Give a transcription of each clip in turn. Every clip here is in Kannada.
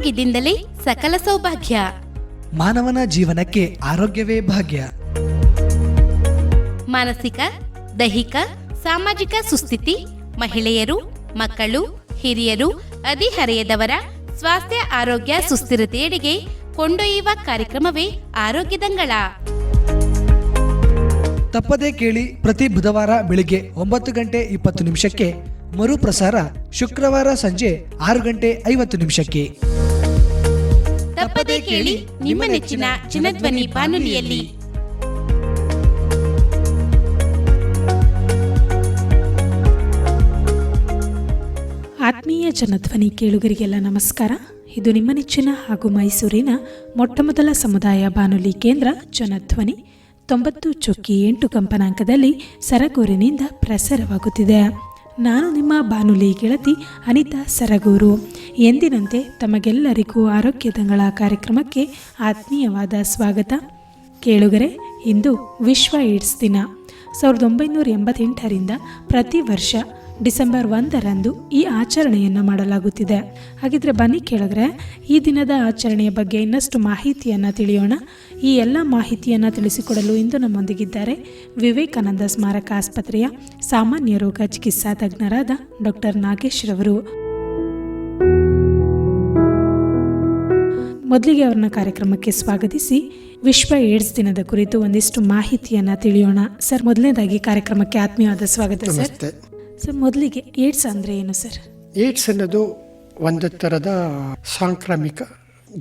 ಆರೋಗ್ಯದಿಂದಲೇ ಸಕಲ ಸೌಭಾಗ್ಯ. ಮಾನವನ ಜೀವನಕ್ಕೆ ಆರೋಗ್ಯವೇ ಭಾಗ್ಯ. ಮಾನಸಿಕ, ದೈಹಿಕ, ಸಾಮಾಜಿಕ ಸುಸ್ಥಿತಿ, ಮಹಿಳೆಯರು, ಮಕ್ಕಳು, ಹಿರಿಯರು, ಹದಿಹರೆಯದವರ ಸ್ವಾಸ್ಥ್ಯ ಆರೋಗ್ಯ ಸುಸ್ಥಿರತೆಯೆಡೆಗೆ ಕೊಂಡೊಯ್ಯುವ ಕಾರ್ಯಕ್ರಮವೇ ಆರೋಗ್ಯದಂಗಳ. ತಪ್ಪದೇ ಕೇಳಿ. ಪ್ರತಿ ಬುಧವಾರ ಬೆಳಿಗ್ಗೆ 9:20 ಮರುಪ್ರಸಾರ ಶುಕ್ರವಾರ ಸಂಜೆ 6:50. ತಪ್ಪದೇ ಕೇಳಿ, ನಿಮ್ಮ ನೆಚ್ಚಿನ ಜನಧ್ವನಿ ಬಾನುಲಿಯಲ್ಲಿ. ಆತ್ಮೀಯ ಜನಧ್ವನಿ ಕೇಳುಗರಿಗೆಲ್ಲ ನಮಸ್ಕಾರ. ಇದು ನಿಮ್ಮ ನೆಚ್ಚಿನ ಹಾಗೂ ಮೈಸೂರಿನ ಮೊಟ್ಟಮೊದಲ ಸಮುದಾಯ ಬಾನುಲಿ ಕೇಂದ್ರ ಜನಧ್ವನಿ 90.8 ಕಂಪನಾಂಕದಲ್ಲಿ ಸರಗೂರಿನಿಂದ ಪ್ರಸಾರವಾಗುತ್ತಿದೆ. ನಾನು ನಿಮ್ಮ ಬಾನುಲಿ ಗೆಳತಿ ಅನಿತಾ ಸರಗೂರು. ಎಂದಿನಂತೆ ತಮಗೆಲ್ಲರಿಗೂ ಆರೋಗ್ಯದಂಗಳ ಕಾರ್ಯಕ್ರಮಕ್ಕೆ ಆತ್ಮೀಯವಾದ ಸ್ವಾಗತ. ಕೇಳುಗರೆ, ಇಂದು ವಿಶ್ವ ಏಡ್ಸ್ ದಿನ. 1988ರಿಂದ ಪ್ರತಿ ವರ್ಷ ಡಿಸೆಂಬರ್ 1ರಂದು ಈ ಆಚರಣೆಯನ್ನು ಮಾಡಲಾಗುತ್ತಿದೆ. ಹಾಗಿದ್ರೆ ಬನ್ನಿ ಕೇಳಿದ್ರೆ ಈ ದಿನದ ಆಚರಣೆಯ ಬಗ್ಗೆ ಇನ್ನಷ್ಟು ಮಾಹಿತಿಯನ್ನು ತಿಳಿಯೋಣ. ಈ ಎಲ್ಲ ಮಾಹಿತಿಯನ್ನು ತಿಳಿಸಿಕೊಡಲು ಇಂದು ನಮ್ಮೊಂದಿಗಿದ್ದಾರೆ ವಿವೇಕಾನಂದ ಸ್ಮಾರಕ ಆಸ್ಪತ್ರೆಯ ಸಾಮಾನ್ಯ ರೋಗ ಚಿಕಿತ್ಸಾ ತಜ್ಞರಾದ ಡಾಕ್ಟರ್ ನಾಗೇಶ್ ರವರು. ಮೊದಲಿಗೆ ಅವ್ರನ್ನ ಕಾರ್ಯಕ್ರಮಕ್ಕೆ ಸ್ವಾಗತಿಸಿ ವಿಶ್ವ ಏಡ್ಸ್ ದಿನದ ಕುರಿತು ಒಂದಿಷ್ಟು ಮಾಹಿತಿಯನ್ನು ತಿಳಿಯೋಣ. ಸರ್, ಮೊದಲನೇದಾಗಿ ಕಾರ್ಯಕ್ರಮಕ್ಕೆ ಆತ್ಮೀಯವಾದ ಸ್ವಾಗತ ಸರ್. ಸರ್, ಮೊದಲಿಗೆ ಏಡ್ಸ್ ಅಂದರೆ ಏನು ಸರ್? ಏಡ್ಸ್ ಅನ್ನೋದು ಒಂದು ಥರದ ಸಾಂಕ್ರಾಮಿಕ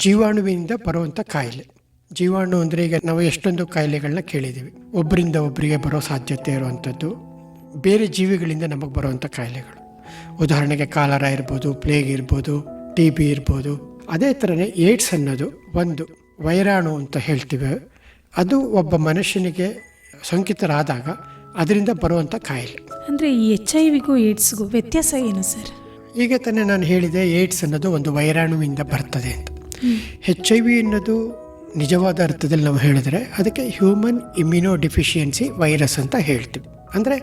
ಜೀವಾಣುವಿನಿಂದ ಬರುವಂಥ ಕಾಯಿಲೆ. ಜೀವಾಣು ಅಂದರೆ ಈಗ ನಾವು ಎಷ್ಟೊಂದು ಕಾಯಿಲೆಗಳನ್ನ ಕೇಳಿದ್ದೀವಿ. ಒಬ್ಬರಿಂದ ಒಬ್ಬರಿಗೆ ಬರೋ ಸಾಧ್ಯತೆ ಇರುವಂಥದ್ದು, ಬೇರೆ ಜೀವಿಗಳಿಂದ ನಮಗೆ ಬರುವಂಥ ಕಾಯಿಲೆಗಳು. ಉದಾಹರಣೆಗೆ ಕಾಲರ ಇರ್ಬೋದು, ಪ್ಲೇಗ್ ಇರ್ಬೋದು, TB ಇರ್ಬೋದು. ಅದೇ ಥರನೇ ಏಡ್ಸ್ ಅನ್ನೋದು ಒಂದು ವೈರಾಣು ಅಂತ ಹೇಳ್ತೀವಿ. ಅದು ಒಬ್ಬ ಮನುಷ್ಯನಿಗೆ ಸೋಂಕಿತರಾದಾಗ ಅದರಿಂದ ಬರುವಂಥ ಕಾಯಿಲೆ. ಅಂದರೆ ಈ HIV ಏಡ್ಸ್ಗೂ ವ್ಯತ್ಯಾಸ ಏನು ಸರ್? ಈಗ ತಾನೇ ನಾನು ಹೇಳಿದೆ, ಏಡ್ಸ್ ಅನ್ನೋದು ಒಂದು ವೈರಾಣುವಿಂದ ಬರ್ತದೆ ಅಂತ. HIV ಅನ್ನೋದು ನಿಜವಾದ ಅರ್ಥದಲ್ಲಿ ನಾವು ಹೇಳಿದ್ರೆ ಅದಕ್ಕೆ ಹ್ಯೂಮನ್ ಇಮ್ಯುನೋ ಡಿಫಿಷಿಯನ್ಸಿ ವೈರಸ್ ಅಂತ ಹೇಳ್ತೀವಿ. ಅಂದರೆ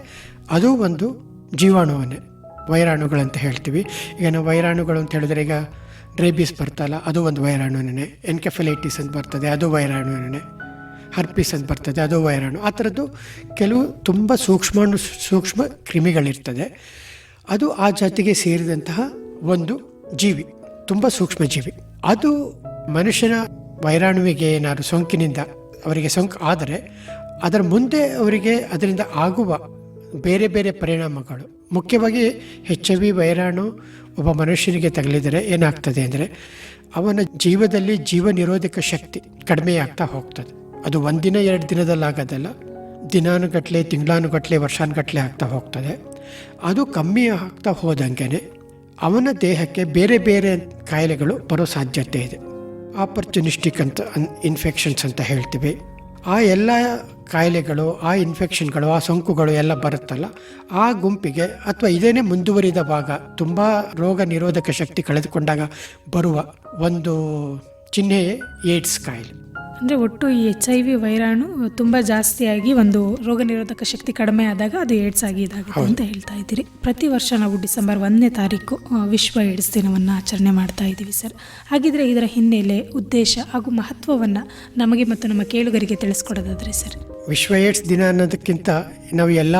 ಅದು ಒಂದು ಜೀವಾಣುವನ್ನೇ ವೈರಾಣುಗಳಂತ ಹೇಳ್ತೀವಿ. ಈಗ ನಾವು ವೈರಾಣುಗಳು ಅಂತ ಹೇಳಿದ್ರೆ, ಈಗ ರೇಬಿಸ್ ಬರ್ತಲ್ಲ, ಅದು ಒಂದು ವೈರಾಣುನೇ. ಎನ್ಕೆಫಲೈಟಿಸ್ ಅಂತ ಬರ್ತದೆ, ಅದು ವೈರಾಣುನೇ. ಹರ್ಪಿಸ್ ಅಂತ ಬರ್ತದೆ, ಅದು ವೈರಾಣು. ಆ ಥರದ್ದು ಕೆಲವು ತುಂಬ ಸೂಕ್ಷ್ಮ ಕ್ರಿಮಿಗಳಿರ್ತದೆ. ಅದು ಆ ಜಾತಿಗೆ ಸೇರಿದಂತಹ ಒಂದು ಜೀವಿ, ತುಂಬ ಸೂಕ್ಷ್ಮ ಜೀವಿ. ಅದು ಮನುಷ್ಯನ ವೈರಾಣುವಿಗೆ ಏನಾದ್ರು ಸೋಂಕಿನಿಂದ ಅವರಿಗೆ ಸೋಂಕು ಆದರೆ ಅದರ ಮುಂದೆ ಅವರಿಗೆ ಅದರಿಂದ ಆಗುವ ಬೇರೆ ಬೇರೆ ಪರಿಣಾಮಗಳು, ಮುಖ್ಯವಾಗಿ HIV ವೈರಾಣು ಒಬ್ಬ ಮನುಷ್ಯನಿಗೆ ತಗಲಿದರೆ ಏನಾಗ್ತದೆ ಅಂದರೆ ಅವನ ಜೀವದಲ್ಲಿ ಜೀವ ನಿರೋಧಕ ಶಕ್ತಿ ಕಡಿಮೆಯಾಗ್ತಾ ಹೋಗ್ತದೆ. ಅದು ಒಂದಿನ 2 ದಿನದಲ್ಲಾಗೋದಲ್ಲ, ದಿನಾನುಗಟ್ಟಲೆ, ತಿಂಗಳಾನುಗಟ್ಟಲೆ, ವರ್ಷಾನುಗಟ್ಟಲೆ ಆಗ್ತಾ ಹೋಗ್ತದೆ. ಅದು ಕಮ್ಮಿ ಆಗ್ತಾ ಹೋದಂಗೆ ಅವನ ದೇಹಕ್ಕೆ ಬೇರೆ ಬೇರೆ ಕಾಯಿಲೆಗಳು ಬರೋ ಸಾಧ್ಯತೆ ಇದೆ. ಆಪರ್ಚುನಿಸ್ಟಿಕ್ ಅಂತ ಇನ್ಫೆಕ್ಷನ್ಸ್ ಅಂತ ಹೇಳ್ತೀವಿ. ಆ ಎಲ್ಲ ಕಾಯಿಲೆಗಳು, ಆ ಇನ್ಫೆಕ್ಷನ್ಗಳು, ಆ ಸೋಂಕುಗಳು ಎಲ್ಲ ಬರುತ್ತಲ್ಲ, ಆ ಗುಂಪಿಗೆ ಅಥವಾ ಇದೇನೇ ಮುಂದುವರಿದ ಭಾಗ, ತುಂಬ ರೋಗ ನಿರೋಧಕ ಶಕ್ತಿ ಕಳೆದುಕೊಂಡಾಗ ಬರುವ ಒಂದು ಚಿಹ್ನೆಯೇ ಏಡ್ಸ್ ಕಾಯಿಲೆ. ಅಂದರೆ ಒಟ್ಟು ಈ HIV ವೈರಾಣು ತುಂಬ ಜಾಸ್ತಿಯಾಗಿ ಒಂದು ರೋಗ ನಿರೋಧಕ ಶಕ್ತಿ ಕಡಿಮೆ ಆದಾಗ ಅದು ಏಡ್ಸ್ ಆಗಿ ಇದಾಗುತ್ತೆ ಅಂತ ಹೇಳ್ತಾ ಇದ್ದೀರಿ. ಪ್ರತಿ ವರ್ಷ ನಾವು ಡಿಸೆಂಬರ್ 1ನೇ ತಾರೀಕು ವಿಶ್ವ ಏಡ್ಸ್ ದಿನವನ್ನು ಆಚರಣೆ ಮಾಡ್ತಾ ಇದ್ದೀವಿ ಸರ್. ಹಾಗಿದ್ರೆ ಇದರ ಹಿನ್ನೆಲೆ, ಉದ್ದೇಶ ಹಾಗೂ ಮಹತ್ವವನ್ನು ನಮಗೆ ಮತ್ತು ನಮ್ಮ ಕೇಳುಗರಿಗೆ ತಿಳಿಸ್ಕೊಡೋದಾದ್ರೆ ಸರ್? ವಿಶ್ವ ಏಡ್ಸ್ ದಿನ ಅನ್ನೋದಕ್ಕಿಂತ ನಾವು ಎಲ್ಲ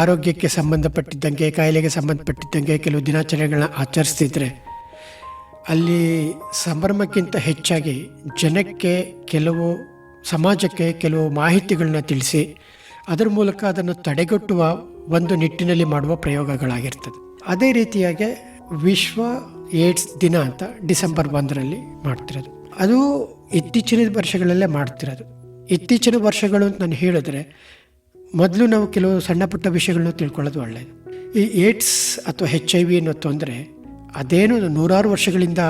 ಆರೋಗ್ಯಕ್ಕೆ ಸಂಬಂಧಪಟ್ಟಿದ್ದಂಗೆ, ಕಾಯಿಲೆಗೆ ಸಂಬಂಧಪಟ್ಟಿದ್ದಂಗೆ ಕೆಲವು ದಿನಾಚರಣೆಗಳನ್ನ ಆಚರಿಸ್ತಿದ್ರೆ ಅಲ್ಲಿ ಸಂಭ್ರಮಕ್ಕಿಂತ ಹೆಚ್ಚಾಗಿ ಜನಕ್ಕೆ, ಕೆಲವು ಸಮಾಜಕ್ಕೆ ಕೆಲವು ಮಾಹಿತಿಗಳನ್ನ ತಿಳಿಸಿ ಅದರ ಮೂಲಕ ಅದನ್ನು ತಡೆಗಟ್ಟುವ ಒಂದು ನಿಟ್ಟಿನಲ್ಲಿ ಮಾಡುವ ಪ್ರಯೋಗಗಳಾಗಿರ್ತದೆ. ಅದೇ ರೀತಿಯಾಗಿ ವಿಶ್ವ ಏಡ್ಸ್ ದಿನ ಅಂತ ಡಿಸೆಂಬರ್ 1ರಲ್ಲಿ ಮಾಡ್ತಿರೋದು. ಅದು ಇತ್ತೀಚಿನ ವರ್ಷಗಳಲ್ಲೇ ಮಾಡ್ತಿರೋದು. ಇತ್ತೀಚಿನ ವರ್ಷಗಳು ಅಂತ ನಾನು ಹೇಳಿದ್ರೆ, ಮೊದಲು ನಾವು ಕೆಲವು ಸಣ್ಣ ಪುಟ್ಟ ವಿಷಯಗಳನ್ನ ತಿಳ್ಕೊಳ್ಳೋದು ಒಳ್ಳೆಯದು. ಈ ಏಡ್ಸ್ ಅಥವಾ HIV ಅನ್ನೋ ತೊಂದರೆ ಅದೇನು 100 ವರ್ಷಗಳಿಂದ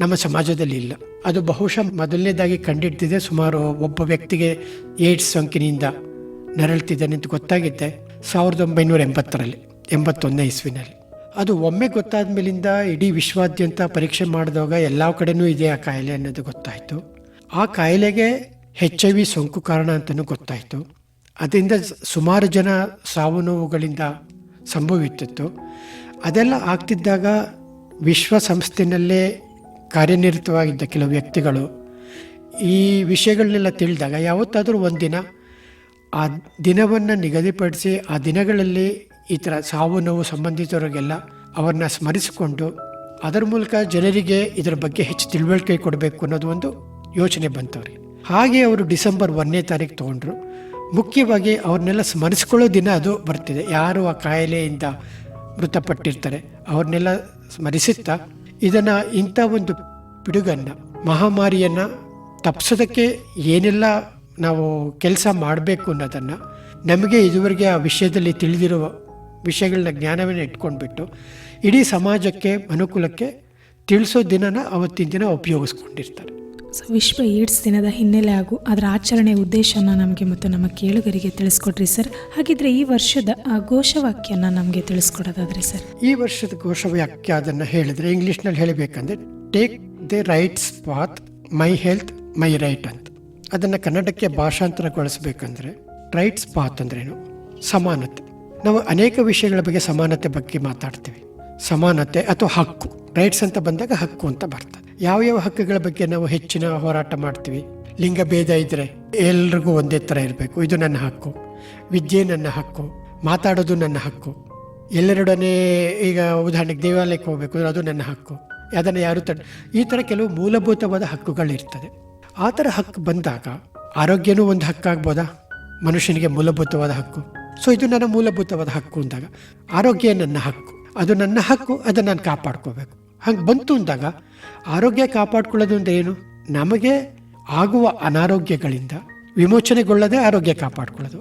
ನಮ್ಮ ಸಮಾಜದಲ್ಲಿ ಇಲ್ಲ. ಅದು ಬಹುಶಃ ಮೊದಲನೇದಾಗಿ ಕಂಡಿಡ್ತಿದೆ ಸುಮಾರು ಒಬ್ಬ ವ್ಯಕ್ತಿಗೆ ಏಡ್ಸ್ ಸೋಂಕಿನಿಂದ ನರಳುತ್ತಿದ್ದಾನೆ ಅಂತ ಗೊತ್ತಾಗಿದ್ದೆ 1980ರಲ್ಲಿ, 81ನೇ ಇಸ್ವಿನಲ್ಲಿ. ಅದು ಒಮ್ಮೆ ಗೊತ್ತಾದ ಮೇಲಿಂದ ಇಡೀ ವಿಶ್ವಾದ್ಯಂತ ಪರೀಕ್ಷೆ ಮಾಡಿದಾಗ ಎಲ್ಲ ಕಡೆನೂ ಇದೆ ಆ ಕಾಯಿಲೆ ಅನ್ನೋದು ಗೊತ್ತಾಯಿತು. ಆ ಕಾಯಿಲೆಗೆ HIV ಸೋಂಕು ಕಾರಣ ಅಂತಲೂ ಗೊತ್ತಾಯಿತು. ಅದರಿಂದ ಸುಮಾರು ಜನ ಸಾವು ನೋವುಗಳಿಂದ ಸಂಭವಿಸಿತ್ತು. ಅದೆಲ್ಲ ಆಗ್ತಿದ್ದಾಗ ವಿಶ್ವಸಂಸ್ಥೆಯಲ್ಲೇ ಕಾರ್ಯನಿರತವಾಗಿದ್ದ ಕೆಲವು ವ್ಯಕ್ತಿಗಳು ಈ ವಿಷಯಗಳನ್ನೆಲ್ಲ ತಿಳಿದಾಗ ಯಾವತ್ತಾದರೂ ಒಂದಿನ ಆ ದಿನವನ್ನು ನಿಗದಿಪಡಿಸಿ ಆ ದಿನಗಳಲ್ಲಿ ಈ ಥರ ಸಾವು ನೋವು ಸಂಬಂಧಿತರಿಗೆಲ್ಲ ಅವ್ರನ್ನ ಸ್ಮರಿಸಿಕೊಂಡು ಅದರ ಮೂಲಕ ಜನರಿಗೆ ಇದರ ಬಗ್ಗೆ ಹೆಚ್ಚು ತಿಳುವಳಿಕೆ ಕೊಡಬೇಕು ಅನ್ನೋದು ಒಂದು ಯೋಚನೆ ಬಂತವ್ರಿಗೆ. ಹಾಗೆ ಅವರು ಡಿಸೆಂಬರ್ 1ನೇ ತಾರೀಕು ತೊಗೊಂಡ್ರು. ಮುಖ್ಯವಾಗಿ ಅವ್ರನ್ನೆಲ್ಲ ಸ್ಮರಿಸ್ಕೊಳ್ಳೋ ದಿನ ಅದು ಬರ್ತಿದೆ. ಯಾರು ಆ ಕಾಯಿಲೆಯಿಂದ ಮೃತಪಟ್ಟಿರ್ತಾರೆ ಅವ್ರನ್ನೆಲ್ಲ ಸ್ಮರಿಸುತ್ತಾ ಇದನ್ನು ಇಂಥ ಒಂದು ಪಿಡುಗನ್ನು ಮಹಾಮಾರಿಯನ್ನು ತಪ್ಪಿಸೋದಕ್ಕೆ ಏನೆಲ್ಲ ನಾವು ಕೆಲಸ ಮಾಡಬೇಕು ಅನ್ನೋದನ್ನು ನಮಗೆ ಇದುವರೆಗೆ ಆ ವಿಷಯದಲ್ಲಿ ತಿಳಿದಿರುವ ವಿಷಯಗಳನ್ನ ಜ್ಞಾನವನ್ನು ಇಟ್ಕೊಂಡ್ಬಿಟ್ಟು ಇಡೀ ಸಮಾಜಕ್ಕೆ ಅನುಕೂಲಕ್ಕೆ ತಿಳಿಸೋ ದಿನನ ಅವತ್ತಿನ ದಿನ ಉಪಯೋಗಿಸ್ಕೊಂಡಿರ್ತಾರೆ. ಸೊ ವಿಶ್ವ ಏಡ್ಸ್ ದಿನದ ಹಿನ್ನೆಲೆ ಹಾಗೂ ಅದರ ಆಚರಣೆ ಉದ್ದೇಶನ ನಮಗೆ ಮತ್ತು ನಮ್ಮ ಕೇಳುಗರಿಗೆ ತಿಳಿಸ್ಕೊಡ್ರಿ ಸರ್. ಹಾಗಿದ್ರೆ ಈ ವರ್ಷದ ಘೋಷವಾಕ್ಯನ ನಮಗೆ ತಿಳಿಸ್ಕೊಡೋದಾದ್ರೆ ಸರ್. ಈ ವರ್ಷದ ಘೋಷವಾಕ್ಯ ಅದನ್ನು ಹೇಳಿದರೆ ಇಂಗ್ಲೀಷ್ನಲ್ಲಿ ಹೇಳಬೇಕಂದ್ರೆ take the rights path, my health my right ಅಂತ. ಅದನ್ನು ಕನ್ನಡಕ್ಕೆ ಭಾಷಾಂತರಗೊಳಿಸಬೇಕಂದ್ರೆ ರೈಟ್ಸ್ ಪಾತ್ ಅಂದ್ರೇನು? ಸಮಾನತೆ. ನಾವು ಅನೇಕ ವಿಷಯಗಳ ಬಗ್ಗೆ ಸಮಾನತೆ ಬಗ್ಗೆ ಮಾತಾಡ್ತೀವಿ. ಸಮಾನತೆ ಅಥವಾ ಹಕ್ಕು, ರೈಟ್ಸ್ ಅಂತ ಬಂದಾಗ ಹಕ್ಕು ಅಂತ ಬರ್ತದೆ. ಯಾವ ಹಕ್ಕುಗಳ ಬಗ್ಗೆ ನಾವು ಹೆಚ್ಚಿನ ಹೋರಾಟ ಮಾಡ್ತೀವಿ? ಲಿಂಗ ಭೇದ ಇದ್ದರೆ ಎಲ್ರಿಗೂ ಒಂದೇ ಥರ ಇರಬೇಕು, ಇದು ನನ್ನ ಹಕ್ಕು. ವಿದ್ಯೆ ನನ್ನ ಹಕ್ಕು, ಮಾತಾಡೋದು ನನ್ನ ಹಕ್ಕು. ಎಲ್ಲರೊಡನೆ ಈಗ ಉದಾಹರಣೆಗೆ ದೇವಾಲಯಕ್ಕೆ ಹೋಗಬೇಕು, ಅದು ನನ್ನ ಹಕ್ಕು, ಅದನ್ನು ಯಾರು ಈ ಥರ ಕೆಲವು ಮೂಲಭೂತವಾದ ಹಕ್ಕುಗಳಿರ್ತದೆ. ಆ ಥರ ಹಕ್ಕು ಬಂದಾಗ ಆರೋಗ್ಯನೂ ಒಂದು ಹಕ್ಕಾಗ್ಬೋದಾ? ಮನುಷ್ಯನಿಗೆ ಮೂಲಭೂತವಾದ ಹಕ್ಕು. ಸೊ ಇದು ನನ್ನ ಮೂಲಭೂತವಾದ ಹಕ್ಕು ಅಂದಾಗ ಆರೋಗ್ಯ ನನ್ನ ಹಕ್ಕು, ಅದು ನನ್ನ ಹಕ್ಕು, ಅದನ್ನು ನಾನು ಕಾಪಾಡ್ಕೋಬೇಕು. ಹಂಗೆ ಬಂತು ಅಂದಾಗ ಆರೋಗ್ಯ ಕಾಪಾಡ್ಕೊಳ್ಳೋದು ಅಂದರೆ ಏನು? ನಮಗೆ ಆಗುವ ಅನಾರೋಗ್ಯಗಳಿಂದ ವಿಮೋಚನೆಗೊಳ್ಳದೆ ಆರೋಗ್ಯ ಕಾಪಾಡ್ಕೊಳ್ಳೋದು.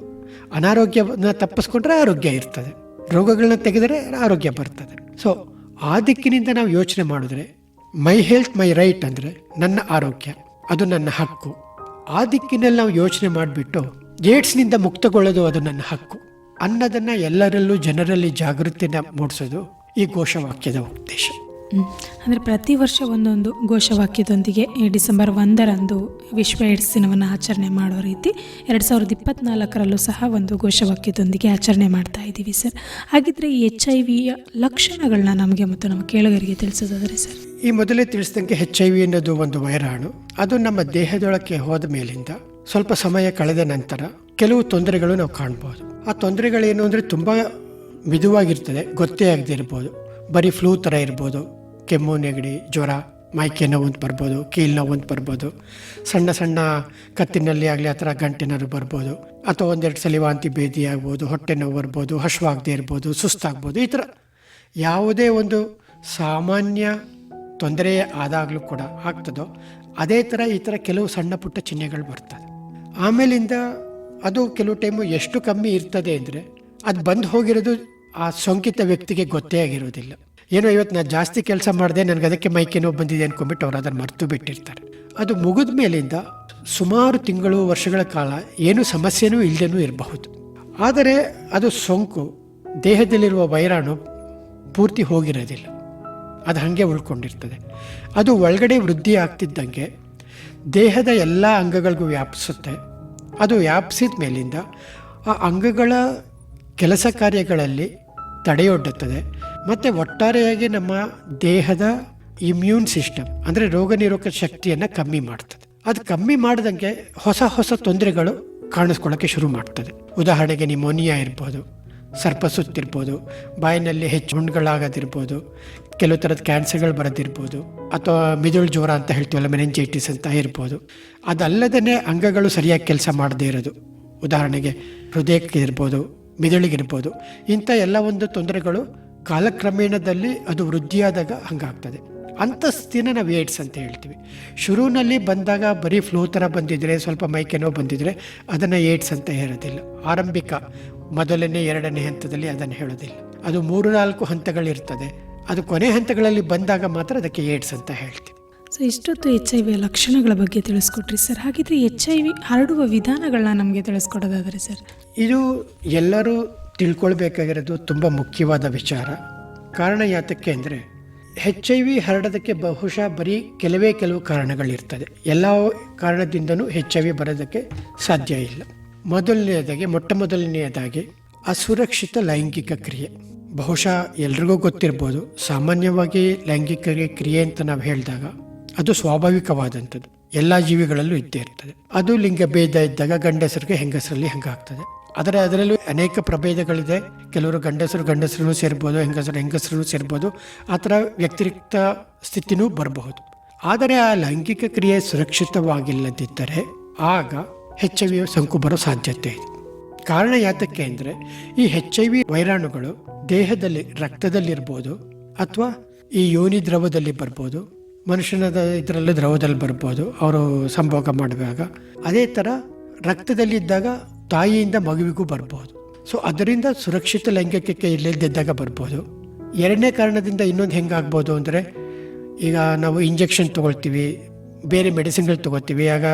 ಅನಾರೋಗ್ಯವನ್ನು ತಪ್ಪಿಸ್ಕೊಂಡ್ರೆ ಆರೋಗ್ಯ ಇರ್ತದೆ, ರೋಗಗಳನ್ನ ತೆಗೆದರೆ ಆರೋಗ್ಯ ಬರ್ತದೆ. ಸೊ ಆ ದಿಕ್ಕಿನಿಂದ ನಾವು ಯೋಚನೆ ಮಾಡಿದ್ರೆ ಮೈ ಹೆಲ್ತ್ ಮೈ ರೈಟ್ ಅಂದರೆ ನನ್ನ ಆರೋಗ್ಯ, ಅದು ನನ್ನ ಹಕ್ಕು. ಆ ದಿಕ್ಕಿನಲ್ಲಿ ನಾವು ಯೋಚನೆ ಮಾಡಿಬಿಟ್ಟು ಏಡ್ಸ್ನಿಂದ ಮುಕ್ತಗೊಳ್ಳೋದು ಅದು ನನ್ನ ಹಕ್ಕು ಅನ್ನೋದನ್ನು ಎಲ್ಲರಲ್ಲೂ ಜನರಲ್ಲಿ ಜಾಗೃತಿನ ಮೂಡಿಸೋದು ಈ ಘೋಷವಾಕ್ಯದ ಉದ್ದೇಶ. ಅಂದರೆ ಪ್ರತಿ ವರ್ಷ ಒಂದೊಂದು ಘೋಷವಾಕ್ಯದೊಂದಿಗೆ ಡಿಸೆಂಬರ್ 1ರಂದು ವಿಶ್ವ ಏಡ್ಸ್ ದಿನವನ್ನು ಆಚರಣೆ ಮಾಡೋ ರೀತಿ 2024ರಲ್ಲೂ ಸಹ ಒಂದು ಘೋಷವಾಕ್ಯದೊಂದಿಗೆ ಆಚರಣೆ ಮಾಡ್ತಾ ಇದ್ದೀವಿ ಸರ್. ಹಾಗಿದ್ರೆ ಈ HIV ಲಕ್ಷಣಗಳನ್ನ ನಮಗೆ ಮತ್ತು ನಮ್ಮ ಕೇಳುಗರಿಗೆ ತಿಳಿಸೋದಾದರೆ ಸರ್. ಈ ಮೊದಲೇ ತಿಳಿಸಿದಂಗೆ HIV ಅನ್ನೋದು ಒಂದು ವೈರಾಣು. ಅದು ನಮ್ಮ ದೇಹದೊಳಕ್ಕೆ ಹೋದ ಮೇಲಿಂದ ಸ್ವಲ್ಪ ಸಮಯ ಕಳೆದ ನಂತರ ಕೆಲವು ತೊಂದರೆಗಳು ನಾವು ಕಾಣ್ಬೋದು. ಆ ತೊಂದರೆಗಳೇನು ಅಂದರೆ ತುಂಬ ಮಿದುವಾಗಿರ್ತದೆ, ಗೊತ್ತೇ ಆಗದೆ ಇರ್ಬೋದು. ಬರೀ ಫ್ಲೂ ಥರ ಇರ್ಬೋದು, ಕೆಮ್ಮು ನೆಗಡಿ ಜ್ವರ, ಮೈಕೆ ನೋವು ಅಂತ ಬರ್ಬೋದು, ಕೀಲು ನೋವು ಅಂತ ಬರ್ಬೋದು, ಸಣ್ಣ ಸಣ್ಣ ಕತ್ತಿನಲ್ಲಿ ಆಗಲಿ ಆ ಥರ ಗಂಟೆನರು ಬರ್ಬೋದು, ಅಥವಾ ಒಂದೆರಡು ಸಲ ವಾಂತಿ ಭೇದಿ ಆಗ್ಬೋದು, ಹೊಟ್ಟೆ ನೋವು ಬರ್ಬೋದು, ಹಶ್ವಾಗದೆ ಇರ್ಬೋದು, ಸುಸ್ತಾಗ್ಬೋದು. ಈ ಥರ ಯಾವುದೇ ಒಂದು ಸಾಮಾನ್ಯ ತೊಂದರೆ ಆದಾಗಲೂ ಕೂಡ ಆಗ್ತದೋ ಅದೇ ಥರ ಈ ಥರ ಕೆಲವು ಸಣ್ಣ ಪುಟ್ಟ ಚಿಹ್ನೆಗಳು ಬರ್ತದೆ. ಆಮೇಲಿಂದ ಅದು ಕೆಲವು ಟೈಮು ಎಷ್ಟು ಕಮ್ಮಿ ಇರ್ತದೆ ಅಂದರೆ ಅದು ಬಂದು ಹೋಗಿರೋದು ಆ ಸೋಂಕಿತ ವ್ಯಕ್ತಿಗೆ ಗೊತ್ತೇ ಆಗಿರೋದಿಲ್ಲ. ಏನೋ ಇವತ್ತು ನಾನು ಜಾಸ್ತಿ ಕೆಲಸ ಮಾಡಿದೆ, ನನಗೆ ಅದಕ್ಕೆ ಮೈಕೆ ನೋವು ಬಂದಿದೆ ಅಂದ್ಕೊಂಡ್ಬಿಟ್ಟು ಅವ್ರು ಅದನ್ನು ಮರೆತು ಬಿಟ್ಟಿರ್ತಾರೆ. ಅದು ಮುಗಿದ ಮೇಲಿಂದ ಸುಮಾರು ತಿಂಗಳು ವರ್ಷಗಳ ಕಾಲ ಏನು ಸಮಸ್ಯೆನೂ ಇಲ್ಲದೇನೂ ಇರಬಹುದು. ಆದರೆ ಅದು ಸೋಂಕು ದೇಹದಲ್ಲಿರುವ ವೈರಾಣು ಪೂರ್ತಿ ಹೋಗಿರೋದಿಲ್ಲ, ಅದು ಹಾಗೆ ಉಳ್ಕೊಂಡಿರ್ತದೆ. ಅದು ಒಳಗಡೆ ವೃದ್ಧಿ ಆಗ್ತಿದ್ದಂಗೆ ದೇಹದ ಎಲ್ಲ ಅಂಗಗಳಿಗೂ ವ್ಯಾಪಿಸುತ್ತೆ. ಅದು ವ್ಯಾಪಿಸಿದ ಮೇಲಿಂದ ಆ ಅಂಗಗಳ ಕೆಲಸ ಕಾರ್ಯಗಳಲ್ಲಿ ತಡೆಯೊಡ್ಡುತ್ತದೆ ಮತ್ತು ಒಟ್ಟಾರೆಯಾಗಿ ನಮ್ಮ ದೇಹದ ಇಮ್ಯೂನ್ ಸಿಸ್ಟಮ್ ಅಂದರೆ ರೋಗ ನಿರೋಧಕ ಶಕ್ತಿಯನ್ನು ಕಮ್ಮಿ ಮಾಡ್ತದೆ. ಅದು ಕಮ್ಮಿ ಮಾಡಿದಂಗೆ ಹೊಸ ಹೊಸ ತೊಂದರೆಗಳು ಕಾಣಿಸ್ಕೊಳ್ಳೋಕ್ಕೆ ಶುರು ಮಾಡ್ತದೆ. ಉದಾಹರಣೆಗೆ ನಿಮೋನಿಯಾ ಇರ್ಬೋದು, ಸರ್ಪ ಸುತ್ತಿರ್ಬೋದು, ಬಾಯಿನಲ್ಲಿ ಹೆಚ್ಚು ಹುಣ್ಣುಗಳಾಗೋದಿರ್ಬೋದು, ಕೆಲವು ಥರದ ಕ್ಯಾನ್ಸರ್ಗಳು ಬರೋದಿರ್ಬೋದು, ಅಥವಾ ಮಿದುಳು ಜ್ವರ ಅಂತ ಹೇಳ್ತೀವಲ್ಲ ಮೆನೆಂಜೈಟಿಸ್ ಅಂತ ಇರ್ಬೋದು. ಅದಲ್ಲದೇ ಅಂಗಗಳು ಸರಿಯಾಗಿ ಕೆಲಸ ಮಾಡದೇ ಇರೋದು, ಉದಾಹರಣೆಗೆ ಹೃದಯಕ್ಕೆ ಇರ್ಬೋದು, ಮಿದುಳಿಗಿರ್ಬೋದು. ಇಂಥ ಎಲ್ಲ ಒಂದು ತೊಂದರೆಗಳು ಕಾಲಕ್ರಮೇಣದಲ್ಲಿ ಅದು ವೃದ್ಧಿಯಾದಾಗ ಹಂಗಾಗ್ತದೆ. ಅಂಥ ಸ್ಥಿತಿನ ನಾವು ಏಡ್ಸ್ ಅಂತ ಹೇಳ್ತೀವಿ. ಶುರುವಿನಲ್ಲಿ ಬಂದಾಗ ಬರೀ ಫ್ಲೂ ಥರ ಬಂದಿದ್ರೆ, ಸ್ವಲ್ಪ ಮೈಕೆನೋ ಬಂದಿದ್ರೆ ಅದನ್ನು ಏಡ್ಸ್ ಅಂತ ಹೇಳೋದಿಲ್ಲ. ಆರಂಭಿಕ ಮೊದಲನೇ 2ನೇ ಹಂತದಲ್ಲಿ ಅದನ್ನು ಹೇಳೋದಿಲ್ಲ. ಅದು 3-4 ಹಂತಗಳಿರ್ತದೆ. ಅದು ಕೊನೆ ಹಂತಗಳಲ್ಲಿ ಬಂದಾಗ ಮಾತ್ರ ಅದಕ್ಕೆ ಏಡ್ಸ್ ಅಂತ ಹೇಳ್ತೀವಿ. ಸೊ ಇಷ್ಟೊತ್ತು HIV ಲಕ್ಷಣಗಳ ಬಗ್ಗೆ ತಿಳಿಸ್ಕೊಟ್ರಿ ಸರ್. ಹಾಗಿದ್ರೆ HIV ಹರಡುವ ವಿಧಾನಗಳನ್ನ ನಮಗೆ ತಿಳಿಸ್ಕೊಡೋದಾದರೆ ಸರ್. ಇದು ಎಲ್ಲರೂ ತಿಳ್ಕೊಳ್ಬೇಕಾಗಿರೋದು ತುಂಬ ಮುಖ್ಯವಾದ ವಿಚಾರ. ಕಾರಣ ಯಾತಕ್ಕೆ ಅಂದರೆ HIV ಹರಡೋದಕ್ಕೆ ಬಹುಶಃ ಬರೀ ಕೆಲವು ಕಾರಣಗಳಿರ್ತದೆ. ಎಲ್ಲ ಕಾರಣದಿಂದನೂ HIV ಬರೋದಕ್ಕೆ ಸಾಧ್ಯ ಇಲ್ಲ. ಮೊಟ್ಟಮೊದಲನೆಯದಾಗಿ ಅಸುರಕ್ಷಿತ ಲೈಂಗಿಕ ಕ್ರಿಯೆ. ಬಹುಶಃ ಎಲ್ರಿಗೂ ಗೊತ್ತಿರ್ಬೋದು, ಸಾಮಾನ್ಯವಾಗಿ ಲೈಂಗಿಕ ಕ್ರಿಯೆ ಅಂತ ನಾವು ಹೇಳಿದಾಗ ಅದು ಸ್ವಾಭಾವಿಕವಾದಂಥದ್ದು, ಎಲ್ಲ ಜೀವಿಗಳಲ್ಲೂ ಇದ್ದೇ ಇರ್ತದೆ. ಅದು ಲಿಂಗ ಭೇದ ಇದ್ದಾಗ ಗಂಡಸರಿಗೆ ಹೆಂಗಸರಲ್ಲಿ ಹಂಗಾಗ್ತದೆ. ಅದರಲ್ಲೂ ಅನೇಕ ಪ್ರಭೇದಗಳಿದೆ. ಕೆಲವರು ಗಂಡಸರು ಸೇರ್ಬೋದು, ಹೆಂಗಸರು ಸೇರ್ಬೋದು. ಆ ಥರ ವ್ಯತಿರಿಕ್ತ ಸ್ಥಿತಿನೂ ಬರಬಹುದು. ಆದರೆ ಆ ಲೈಂಗಿಕ ಕ್ರಿಯೆ ಸುರಕ್ಷಿತವಾಗಿಲ್ಲದಿದ್ದರೆ ಆಗ HIV ಸೋಂಕು ಬರೋ ಸಾಧ್ಯತೆ ಇದೆ. ಕಾರಣ ಯಾತಕ್ಕೆ ಅಂದರೆ ಈ HIV ವೈರಾಣುಗಳು ದೇಹದಲ್ಲಿ ರಕ್ತದಲ್ಲಿರ್ಬೋದು, ಅಥವಾ ಈ ಯೋನಿ ದ್ರವದಲ್ಲಿ ಬರ್ಬೋದು, ಮನುಷ್ಯನ ಇದರಲ್ಲಿ ದ್ರವದಲ್ಲಿ ಬರ್ಬೋದು ಅವರು ಸಂಭೋಗ ಮಾಡುವಾಗ. ಅದೇ ಥರ ರಕ್ತದಲ್ಲಿದ್ದಾಗ ತಾಯಿಯಿಂದ ಮಗುವಿಗೂ ಬರ್ಬೋದು. ಸೊ ಅದರಿಂದ ಸುರಕ್ಷಿತ ಲೈಂಗಿಕಕ್ಕೆ ಇಲ್ಲದಿದ್ದಾಗ ಬರ್ಬೋದು. ಎರಡನೇ ಕಾರಣದಿಂದ ಇನ್ನೊಂದು ಹೆಂಗಾಗ್ಬೋದು ಅಂದರೆ, ಈಗ ನಾವು ಇಂಜೆಕ್ಷನ್ ತೊಗೊಳ್ತೀವಿ, ಬೇರೆ ಮೆಡಿಸಿನ್ಗಳು ತೊಗೋತೀವಿ, ಆಗ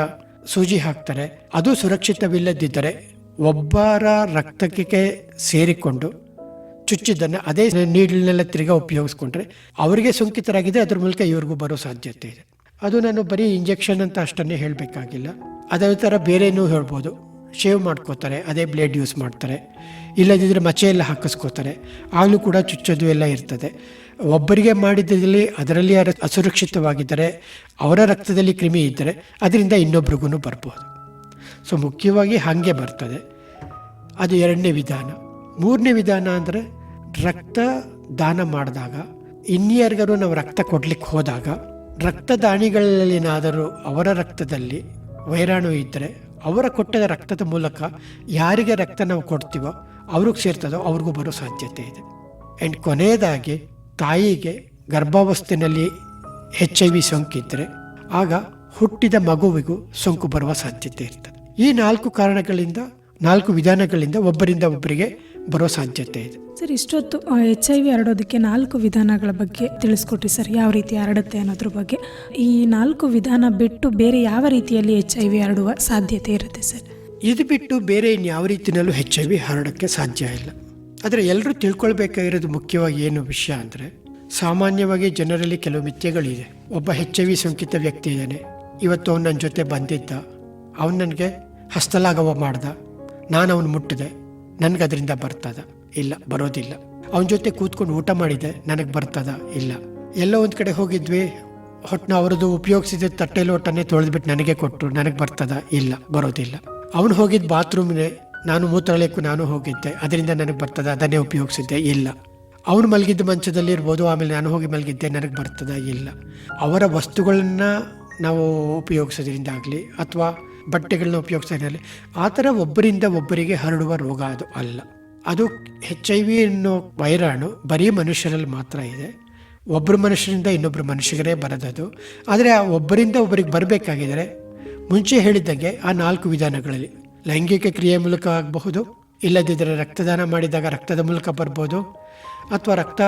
ಸೂಜಿ ಹಾಕ್ತಾರೆ. ಅದು ಸುರಕ್ಷಿತವಿಲ್ಲದಿದ್ದರೆ ಒಬ್ಬರ ರಕ್ತಕ್ಕೆ ಸೇರಿಕೊಂಡು ಚುಚ್ಚಿದ್ದನ್ನು ಅದೇ ನೀಡಲ್ನೆಲ್ಲ ತಿರ್ಗಾ ಉಪಯೋಗಿಸ್ಕೊಂಡ್ರೆ ಅವರಿಗೆ ಸೋಂಕಿತರಾಗಿದೆ, ಅದ್ರ ಮೂಲಕ ಇವ್ರಿಗೂ ಬರೋ ಸಾಧ್ಯತೆ ಇದೆ. ಅದು ನಾನು ಬರೀ ಇಂಜೆಕ್ಷನ್ ಅಂತ ಅಷ್ಟನ್ನೇ ಹೇಳಬೇಕಾಗಿಲ್ಲ. ಅದೇ ಥರ ಬೇರೆನೂ ಹೇಳ್ಬೋದು. ಶೇವ್ ಮಾಡ್ಕೋತಾರೆ, ಅದೇ ಬ್ಲೇಡ್ ಯೂಸ್ ಮಾಡ್ತಾರೆ, ಇಲ್ಲದಿದ್ದರೆ ಮಚ್ಚೆಯೆಲ್ಲ ಹಾಕಿಸ್ಕೋತಾರೆ, ಆಗಲೂ ಕೂಡ ಚುಚ್ಚೋದು ಎಲ್ಲ ಇರ್ತದೆ. ಒಬ್ಬರಿಗೆ ಮಾಡಿದ್ದಲ್ಲಿ ಅದರಲ್ಲಿ ಯಾರು ಅಸುರಕ್ಷಿತವಾಗಿದ್ದರೆ, ಅವರ ರಕ್ತದಲ್ಲಿ ಕ್ರಿಮಿ ಇದ್ದರೆ ಅದರಿಂದ ಇನ್ನೊಬ್ರಿಗೂ ಬರ್ಬೋದು. ಸೊ ಮುಖ್ಯವಾಗಿ ಹಾಗೆ ಬರ್ತದೆ. ಅದು ಎರಡನೇ ವಿಧಾನ. ಮೂರನೇ ವಿಧಾನ ಅಂದರೆ ರಕ್ತ ದಾನ ಮಾಡಿದಾಗ, ಇನ್ಯಾರಿಗಾರು ನಾವು ರಕ್ತ ಕೊಡ್ಲಿಕ್ಕೆ ಹೋದಾಗ ರಕ್ತದಾನಿಗಳೇನಾದರೂ ಅವರ ರಕ್ತದಲ್ಲಿ ವೈರಾಣು ಇದ್ದರೆ ಅವರ ಕೊಟ್ಟ ರಕ್ತದ ಮೂಲಕ ಯಾರಿಗೆ ರಕ್ತ ನಾವು ಕೊಡ್ತೀವೋ ಅವ್ರಿಗೆ ಸೇರ್ತದೋ ಅವ್ರಿಗೂ ಬರೋ ಸಾಧ್ಯತೆ ಇದೆ. ಆ್ಯಂಡ್ ಕೊನೆಯದಾಗಿ ತಾಯಿಗೆ ಗರ್ಭಾವಸ್ಥೆಯಲ್ಲಿ HIV ಸೋಂಕಿದ್ದರೆ ಆಗ ಹುಟ್ಟಿದ ಮಗುವಿಗೂ ಸೋಂಕು ಬರುವ ಸಾಧ್ಯತೆ ಇರ್ತದೆ. ಈ 4 ಕಾರಣಗಳಿಂದ, 4 ವಿಧಾನಗಳಿಂದ ಒಬ್ಬರಿಂದ ಒಬ್ಬರಿಗೆ ಬರೋ ಸಾಧ್ಯತೆ ಇದೆ. ಸರ್, ಇಷ್ಟೊತ್ತು HIV ಹರಡೋದಕ್ಕೆ 4 ವಿಧಾನಗಳ ಬಗ್ಗೆ ತಿಳಿಸ್ಕೊಟ್ರಿ ಸರ್, ಯಾವ ರೀತಿ ಹರಡುತ್ತೆ ಅನ್ನೋದ್ರ ಬಗ್ಗೆ. ಈ 4 ವಿಧಾನ ಬಿಟ್ಟು ಬೇರೆ ಯಾವ ರೀತಿಯಲ್ಲಿ HIV ಹರಡುವ ಸಾಧ್ಯತೆ ಇರುತ್ತೆ ಸರ್? ಇದು ಬಿಟ್ಟು ಬೇರೆ ಇನ್ಯಾವ ರೀತಿಯಲ್ಲೂ HIV ಹರಡೋಕ್ಕೆ ಸಾಧ್ಯ ಇಲ್ಲ. ಆದರೆ ಎಲ್ಲರೂ ತಿಳ್ಕೊಳ್ಬೇಕಾಗಿರೋದು ಮುಖ್ಯವಾಗಿ ಏನು ವಿಷಯ ಅಂದರೆ, ಸಾಮಾನ್ಯವಾಗಿ ಜನರಲ್ಲಿ ಕೆಲವು ಮಿಥ್ಯೆಗಳಿದೆ. ಒಬ್ಬ HIV ಸೋಂಕಿತ ವ್ಯಕ್ತಿ ಇದ್ದಾನೆ, ಇವತ್ತು ಅವನು ನನ್ನ ಜೊತೆ ಬಂದಿದ್ದ, ಅವನು ನನಗೆ ಹಸ್ತಲಾಘವ ಮಾಡ್ದ, ನಾನು ಅವನು ಮುಟ್ಟಿದೆ, ನನಗೆ ಅದರಿಂದ ಬರ್ತದ? ಇಲ್ಲ, ಬರೋದಿಲ್ಲ. ಅವನ ಜೊತೆ ಕೂತ್ಕೊಂಡು ಊಟ ಮಾಡಿದೆ, ನನಗೆ ಬರ್ತದ? ಇಲ್ಲ. ಎಲ್ಲೋ ಒಂದು ಕಡೆ ಹೋಗಿದ್ವಿ, ಹೊಟ್ಟನ ಅವರದು ಉಪಯೋಗಿಸಿದ ತಟ್ಟೆ ಲೋಟನೇ ತೊಳೆದ್ಬಿಟ್ಟು ನನಗೆ ಕೊಟ್ಟರು, ನನಗೆ ಬರ್ತದ? ಇಲ್ಲ, ಬರೋದಿಲ್ಲ. ಅವನು ಹೋಗಿದ್ದ ಬಾತ್ರೂಮ್ನೇ, ನಾನು ಮೂತ್ರಾಲಯಕ್ಕೂ ನಾನು ಹೋಗಿದ್ದೆ, ಅದರಿಂದ ನನಗೆ ಬರ್ತದ? ಅದನ್ನೇ ಉಪಯೋಗಿಸಿದ್ದೆ? ಇಲ್ಲ. ಅವನು ಮಲಗಿದ್ದ ಮಂಚದಲ್ಲಿ ಇರ್ಬೋದು, ಆಮೇಲೆ ನಾನು ಹೋಗಿ ಮಲಗಿದ್ದೆ, ನನಗೆ ಬರ್ತದ? ಇಲ್ಲ. ಅವರ ವಸ್ತುಗಳನ್ನ ನಾವು ಉಪಯೋಗಿಸೋದ್ರಿಂದ ಆಗಲಿ ಅಥವಾ ಬಟ್ಟೆಗಳನ್ನ ಉಪಯೋಗಿಸೋದ್ರಲ್ಲಿ ಆ ಥರ ಒಬ್ಬರಿಂದ ಒಬ್ಬರಿಗೆ ಹರಡುವ ರೋಗ ಅದು ಅಲ್ಲ. ಅದು HIV ಅನ್ನೋ ವೈರಾಣು ಬರೀ ಮನುಷ್ಯರಲ್ಲಿ ಮಾತ್ರ ಇದೆ. ಒಬ್ಬರು ಮನುಷ್ಯರಿಂದ ಇನ್ನೊಬ್ಬರು ಮನುಷ್ಯರೇ ಬರೋದದು. ಆದರೆ ಆ ಒಬ್ಬರಿಂದ ಒಬ್ಬರಿಗೆ ಬರಬೇಕಾಗಿದ್ರೆ ಮುಂಚೆ ಹೇಳಿದಂಗೆ ಆ 4 ವಿಧಾನಗಳಲ್ಲಿ ಲೈಂಗಿಕ ಕ್ರಿಯೆ ಮೂಲಕ ಆಗಬಹುದು, ಇಲ್ಲದಿದ್ದರೆ ರಕ್ತದಾನ ಮಾಡಿದಾಗ ರಕ್ತದ ಮೂಲಕ ಬರ್ಬೋದು, ಅಥವಾ ರಕ್ತ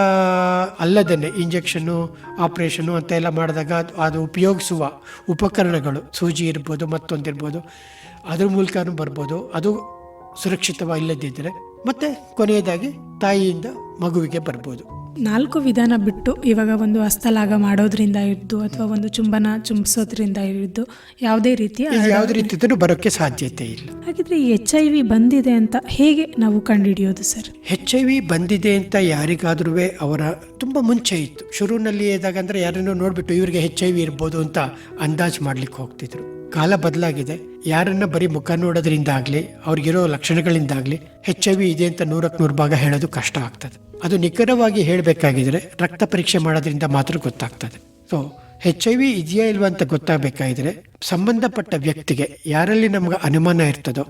ಅಲ್ಲದೇ ಇಂಜೆಕ್ಷನ್ನು, ಆಪ್ರೇಷನ್ನು ಅಂತ ಎಲ್ಲ ಮಾಡಿದಾಗ ಅದು ಉಪಯೋಗಿಸುವ ಉಪಕರಣಗಳು, ಸೂಜಿ ಇರ್ಬೋದು, ಮತ್ತೊಂದಿರ್ಬೋದು, ಅದ್ರ ಮೂಲಕನೂ ಬರ್ಬೋದು. ಅದು ಸುರಕ್ಷಿತವಾಗಿಲ್ಲದಿದ್ದರೆ ಮತ್ತೆ ಕೊನೆಯದಾಗಿ ತಾಯಿಯಿಂದ ಮಗುವಿಗೆ ಬರ್ಬೋದು. 4 ವಿಧಾನ ಬಿಟ್ಟು ಇವಾಗ ಒಂದು ಹಸ್ತಲಾಘ ಮಾಡೋದ್ರಿಂದ ಹಿಡಿದು ಅಥವಾ ಒಂದು ಚುಂಬಿಸೋದ್ರಿಂದ ಹಿಡಿದು ಯಾವುದೇ ರೀತಿಯೂ ಬರೋಕ್ಕೆ ಸಾಧ್ಯತೆ ಇಲ್ಲ. ಹಾಗಿದ್ರೆ ಈ HIV ಬಂದಿದೆ ಅಂತ ಹೇಗೆ ನಾವು ಕಂಡುಹಿಡಿಯೋದು ಸರ್? HIV ಬಂದಿದೆ ಅಂತ ಯಾರಿಗಾದ್ರೂ ಅವರ ತುಂಬ ಮುಂಚೆ ಇತ್ತು. ಶುರುವಿನಲ್ಲಿ ಇದ್ದಾಗ ಅಂದರೆ ಯಾರನ್ನೋ ನೋಡಿಬಿಟ್ಟು ಇವರಿಗೆ HIV ಇರ್ಬೋದು ಅಂತ ಅಂದಾಜು ಮಾಡ್ಲಿಕ್ಕೆ ಹೋಗ್ತಿದ್ರು. ಕಾಲ ಬದಲಾಗಿದೆ. ಯಾರನ್ನ ಬರೀ ಮುಖ ನೋಡೋದ್ರಿಂದ ಆಗಲಿ ಅವ್ರಿಗಿರೋ ಲಕ್ಷಣಗಳಿಂದಾಗಲಿ HIV ಇದೆ ಅಂತ 100ಕ್ಕೆ 100 ಭಾಗ ಹೇಳೋದು ಕಷ್ಟ ಆಗ್ತದೆ. ಅದು ನಿಖರವಾಗಿ ಹೇಳಬೇಕಾಗಿದ್ರೆ ರಕ್ತ ಪರೀಕ್ಷೆ ಮಾಡೋದ್ರಿಂದ ಮಾತ್ರ ಗೊತ್ತಾಗ್ತದೆ. ಸೊ HIV ಇದೆಯಾ ಇಲ್ವಾ ಅಂತ ಗೊತ್ತಾಗಬೇಕಾಗಿದ್ರೆ ಸಂಬಂಧಪಟ್ಟ ವ್ಯಕ್ತಿಗೆ ಯಾರಲ್ಲಿ ನಮ್ಗೆ ಅನುಮಾನ ಇರ್ತದೋ